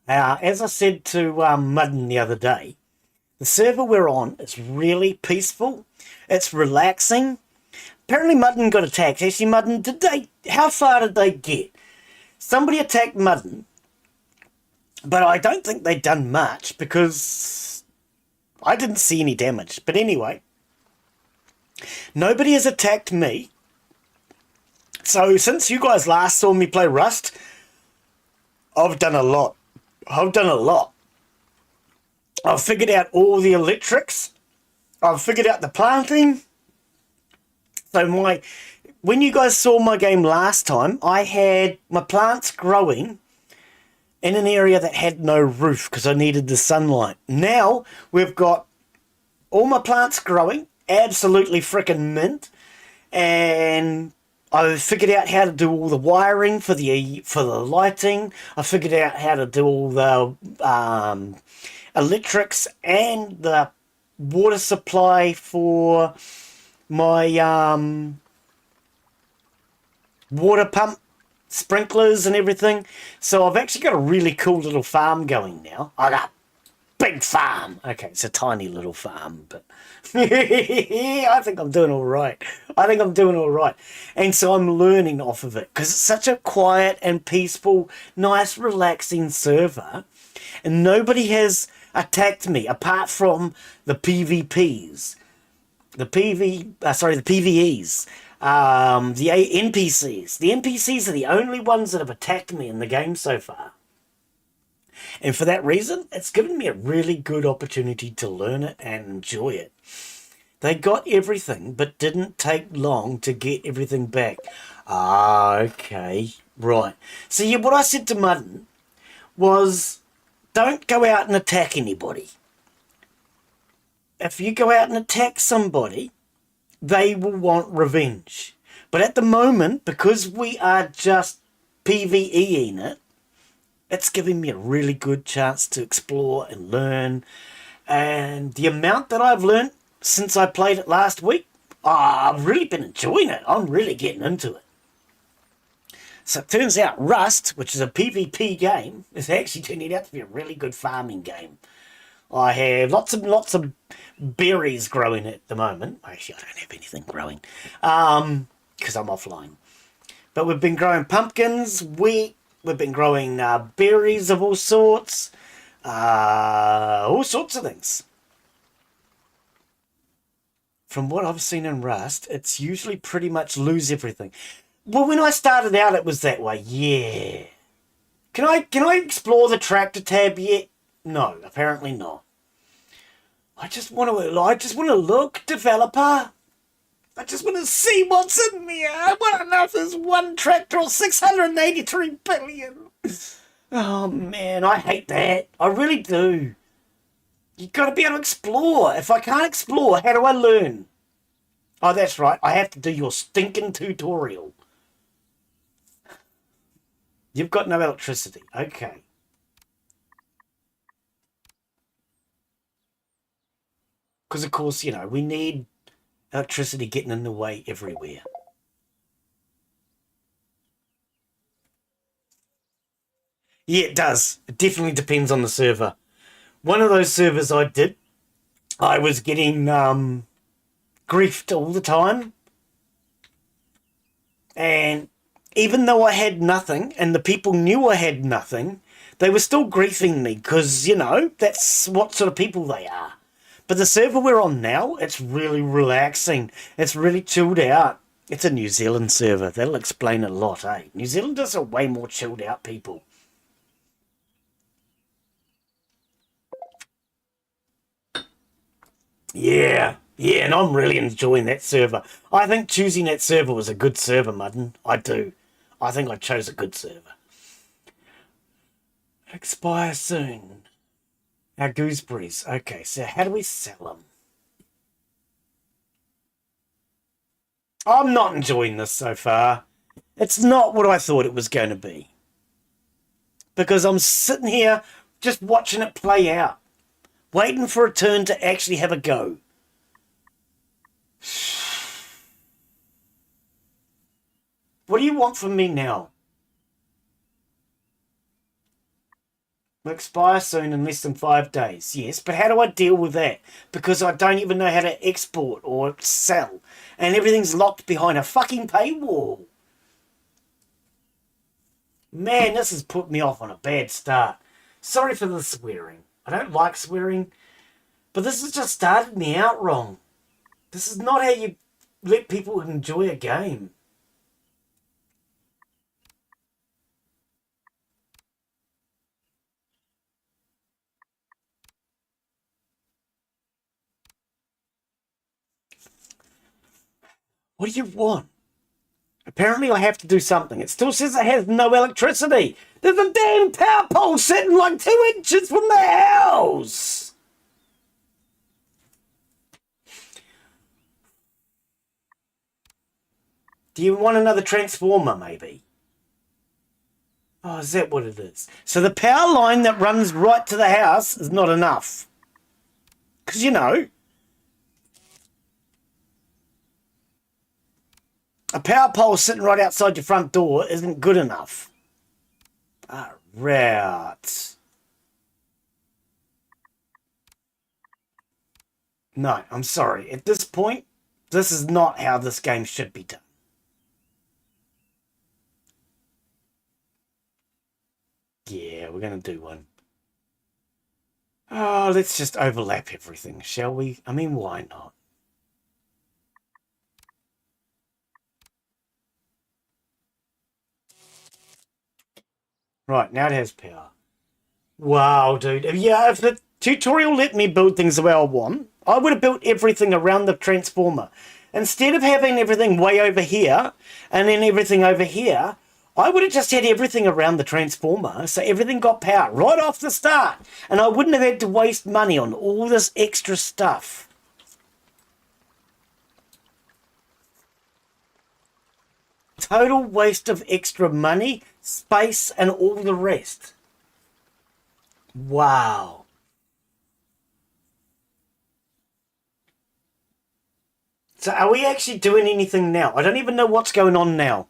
As I said to Mudden the other day, the server we're on is really peaceful. It's relaxing. Apparently Mudden got attacked. Actually, Mudden, how far did they get? Somebody attacked Mudden, but I don't think they'd done much because I didn't see any damage. But anyway, nobody has attacked me. So since you guys last saw me play Rust, I've done a lot. I've figured out all the electrics. I've figured out the planting. So when you guys saw my game last time, I had my plants growing in an area that had no roof because I needed the sunlight. Now we've got all my plants growing, absolutely frickin' mint, and I figured out how to do all the wiring for the lighting. I figured out how to do all the electrics and the water supply for my water pump, sprinklers and everything. So I've actually got a really cool little farm going now. I got a big farm. Okay, it's a tiny little farm, but I think I'm doing all right. And so I'm learning off of it because it's such a quiet and peaceful, nice, relaxing server. And nobody has attacked me apart from the PvPs. The PvEs. The NPCs. The NPCs are the only ones that have attacked me in the game so far. And for that reason, it's given me a really good opportunity to learn it and enjoy it. They got everything, but didn't take long to get everything back. Okay. Right. So yeah, what I said to Mudden was, don't go out and attack anybody. If you go out and attack somebody, they will want revenge. But at the moment, because we are just PvEing it, it's giving me a really good chance to explore and learn. And the amount that I've learned since I played it last week, I've really been enjoying it. I'm really getting into it. So it turns out Rust, which is a PvP game, is actually turning out to be a really good farming game. I have lots of berries growing at the moment. Actually, I don't have anything growing because I'm offline. But we've been growing pumpkins, wheat. We've been growing berries of all sorts of things. From what I've seen in Rust, it's usually pretty much lose everything. Well, when I started out, it was that way. Yeah. Can I explore the tractor tab yet? No, apparently not. I just want to look, developer. I just want to see what's in there. I want to know if there's one tractor or 683 billion. Oh, man, I hate that. I really do. You've got to be able to explore. If I can't explore, how do I learn? Oh, that's right. I have to do your stinking tutorial. You've got no electricity. Okay. Because, of course, you know, we need electricity getting in the way everywhere. Yeah, it does. It definitely depends on the server. One of those servers I did, I was getting griefed all the time. And even though I had nothing and the people knew I had nothing, they were still griefing me because, you know, that's what sort of people they are. But the server we're on now, it's really relaxing. It's really chilled out. It's a New Zealand server. That'll explain a lot, eh? New Zealanders are way more chilled out people. Yeah, and I'm really enjoying that server. I think choosing that server was a good server, Mudden. I do. I think I chose a good server. Expire soon. Our gooseberries. Okay, so how do we sell them? I'm not enjoying this so far. It's not what I thought it was going to be. Because I'm sitting here just watching it play out. Waiting for a turn to actually have a go. What do you want from me now? Will expire soon in less than 5 days. Yes, but how do I deal with that? Because I don't even know how to export or sell. And everything's locked behind a fucking paywall. Man, this has put me off on a bad start. Sorry for the swearing. I don't like swearing. But this has just started me out wrong. This is not how you let people enjoy a game. What do you want? Apparently I have to do something. It still says it has no electricity. There's a damn power pole sitting like 2 inches from the house. Do you want another transformer, maybe? Oh, is that what it is? So the power line that runs right to the house is not enough. Because, you know, a power pole sitting right outside your front door isn't good enough. Ah, right. No, I'm sorry. At this point, this is not how this game should be done. Yeah, we're going to do one. Oh, let's just overlap everything, shall we? I mean, why not? Right, now it has power. Wow, dude. Yeah, if the tutorial let me build things the way I want, I would have built everything around the transformer. Instead of having everything way over here and then everything over here, I would have just had everything around the transformer, so everything got power right off the start, and I wouldn't have had to waste money on all this extra stuff. Total waste of extra money, space, and all the rest. Wow. So are we actually doing anything now? I don't even know what's going on now.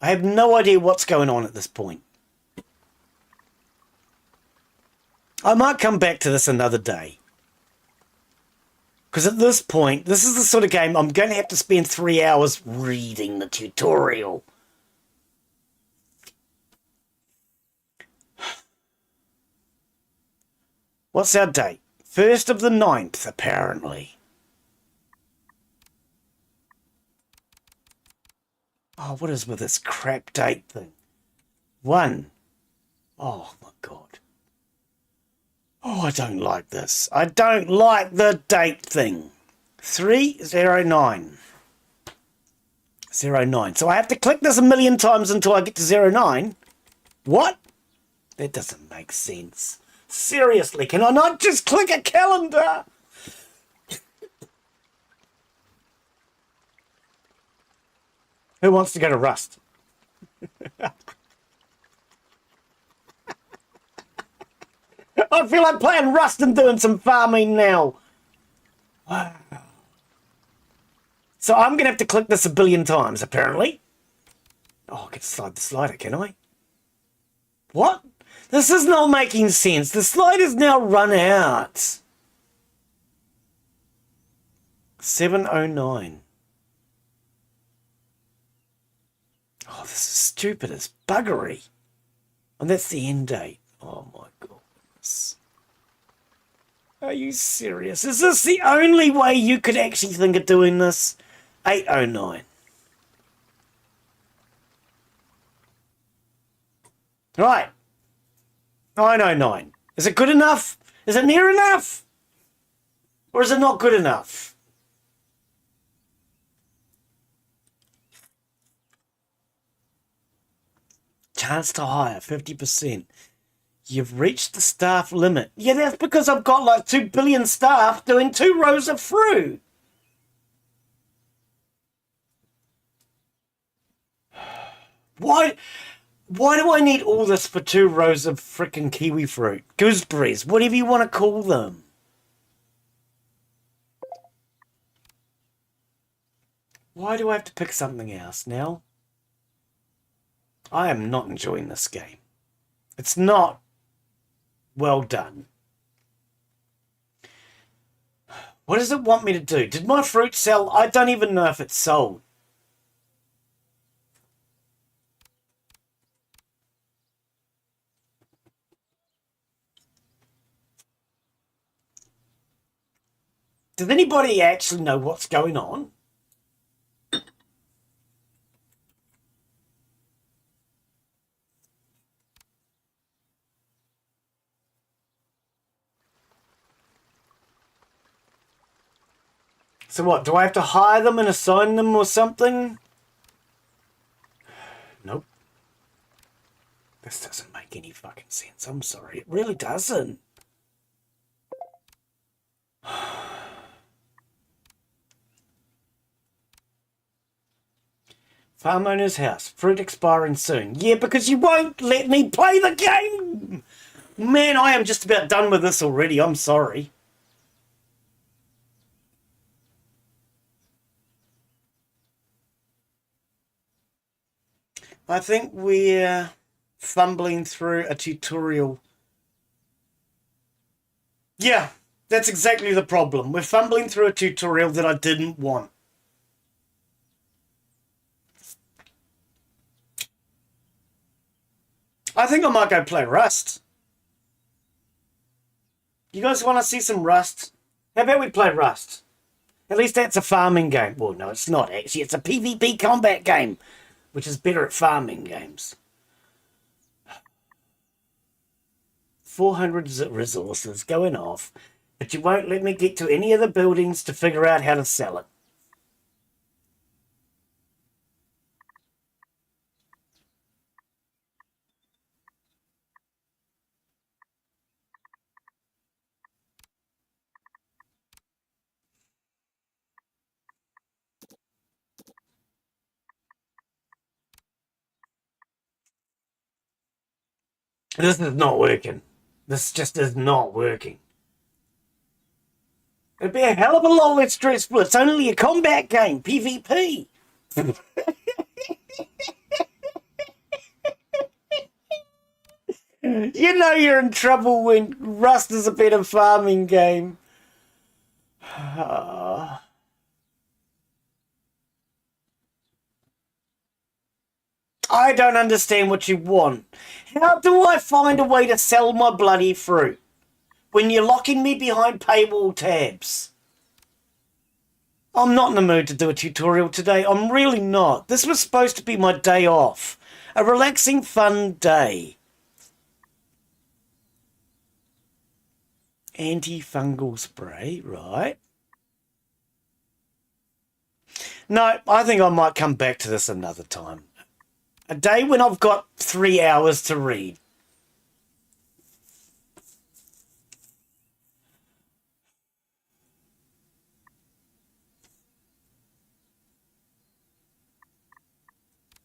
I have no idea what's going on at this point. I might come back to this another day. Because at this point, this is the sort of game I'm going to have to spend 3 hours reading the tutorial. What's our date? 1st of the 9th, apparently. Oh, what is with this crap date thing? 1. Oh, my God. Oh, I don't like this. I don't like the date thing. 309. 09. So I have to click this a million times until I get to 09. What? That doesn't make sense. Seriously, can I not just click a calendar? Who wants to go to Rust? I feel like playing Rust and doing some farming now. Wow. So I'm going to have to click this a billion times, apparently. Oh, I can slide the slider, can I? What? This is not making sense. The slider's now run out. 7:09. Oh, this is stupid as buggery. And that's the end date. Oh my goodness. Are you serious? Is this the only way you could actually think of doing this? 8:09. Right. 9:09. Is it good enough? Is it near enough? Or is it not good enough? Chance to hire, 50%. You've reached the staff limit. Yeah, that's because I've got like 2 billion staff doing 2 rows of fruit. Why do I need all this for 2 rows of frickin' kiwi fruit? Gooseberries, whatever you want to call them. Why do I have to pick something else now? I am not enjoying this game. It's not well done. What does it want me to do? Did my fruit sell? I don't even know if it's sold. Does anybody actually know what's going on? So what, do I have to hire them and assign them or something? Nope. This doesn't make any fucking sense. I'm sorry. It really doesn't. Farm owner's house. Fruit expiring soon. Yeah, because you won't let me play the game. Man, I am just about done with this already. I'm sorry. I think we're fumbling through a tutorial. Yeah, that's exactly the problem. We're fumbling through a tutorial that I didn't want. I think I might go play Rust. You guys want to see some Rust? How about we play Rust? At least that's a farming game. Well, no, it's not actually. It's a PvP combat game, which is better at farming games. 400 resources going off, but you won't let me get to any of the buildings to figure out how to sell it. This is not working. This just is not working. It'd be a hell of a lot less stressful. It's only a combat game, PvP. You know you're in trouble when Rust is a better farming game. I don't understand what you want. How do I find a way to sell my bloody fruit when you're locking me behind paywall tabs? I'm not in the mood to do a tutorial today. I'm really not. This was supposed to be my day off. A relaxing, fun day. Antifungal spray, right? No, I think I might come back to this another time. A day when I've got 3 hours to read.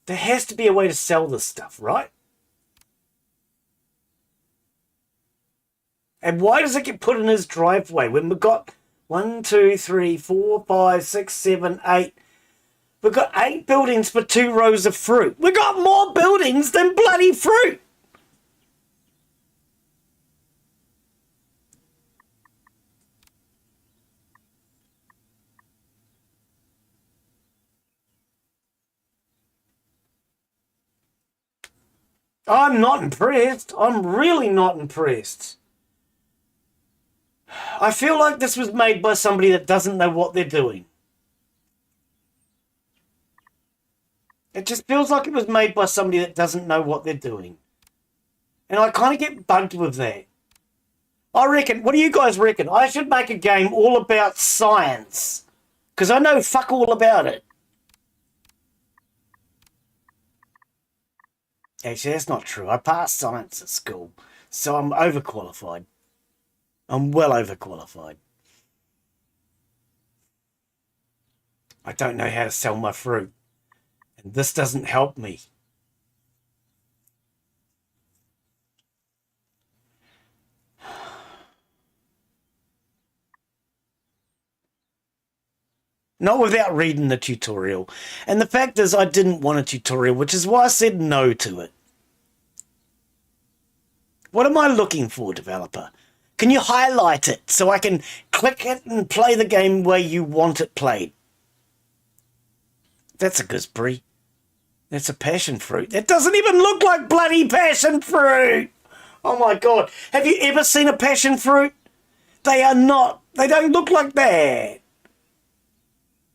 There has to be a way to sell this stuff, right? And why does it get put in his driveway when we've got 1, 2, 3, 4, 5, 6, 7, 8? We've got 8 buildings for 2 rows of fruit. We've got more buildings than bloody fruit. I'm not impressed. I'm really not impressed. I feel like this was made by somebody that doesn't know what they're doing. It just feels like it was made by somebody that doesn't know what they're doing. And I kind of get bugged with that. I reckon, what do you guys reckon? I should make a game all about science. Because I know fuck all about it. Actually, that's not true. I passed science at school. So I'm overqualified. I'm well overqualified. I don't know how to sell my fruit. And this doesn't help me. Not without reading the tutorial. And the fact is I didn't want a tutorial, which is why I said no to it. What am I looking for, developer? Can you highlight it so I can click it and play the game where you want it played? That's a gooseberry. That's a passion fruit. That doesn't even look like bloody passion fruit. Oh my God. Have you ever seen a passion fruit? They are not. They don't look like that.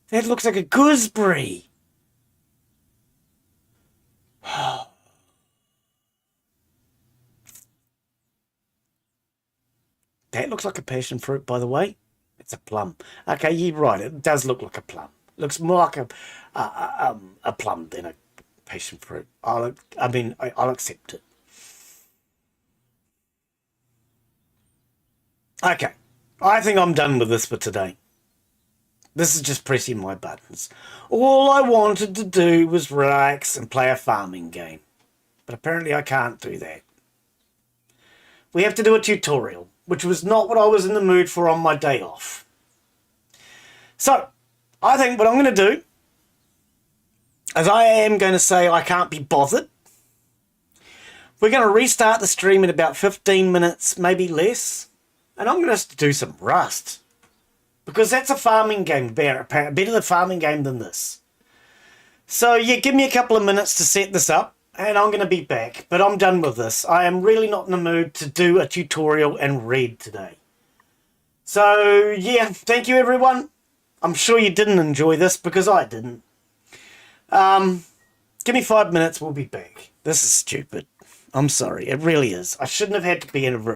That looks like a gooseberry. That looks like a passion fruit, by the way. It's a plum. Okay, you're right. It does look like a plum. It looks more like a plum than a passion fruit. I'll accept it. Okay, I think I'm done with this for today. This is just pressing my buttons. All I wanted to do was relax and play a farming game. But apparently I can't do that. We have to do a tutorial, which was not what I was in the mood for on my day off. So, I think what I'm going to do is I am going to say I can't be bothered. We're going to restart the stream in about 15 minutes, maybe less. And I'm going to do some Rust. Because that's a farming game, better the farming game than this. So, yeah, give me a couple of minutes to set this up. And I'm going to be back. But I'm done with this. I am really not in the mood to do a tutorial and read today. So, yeah, thank you, everyone. I'm sure you didn't enjoy this because I didn't. Give me 5 minutes, we'll be back. This is stupid. I'm sorry, it really is. I shouldn't have had to be in a room.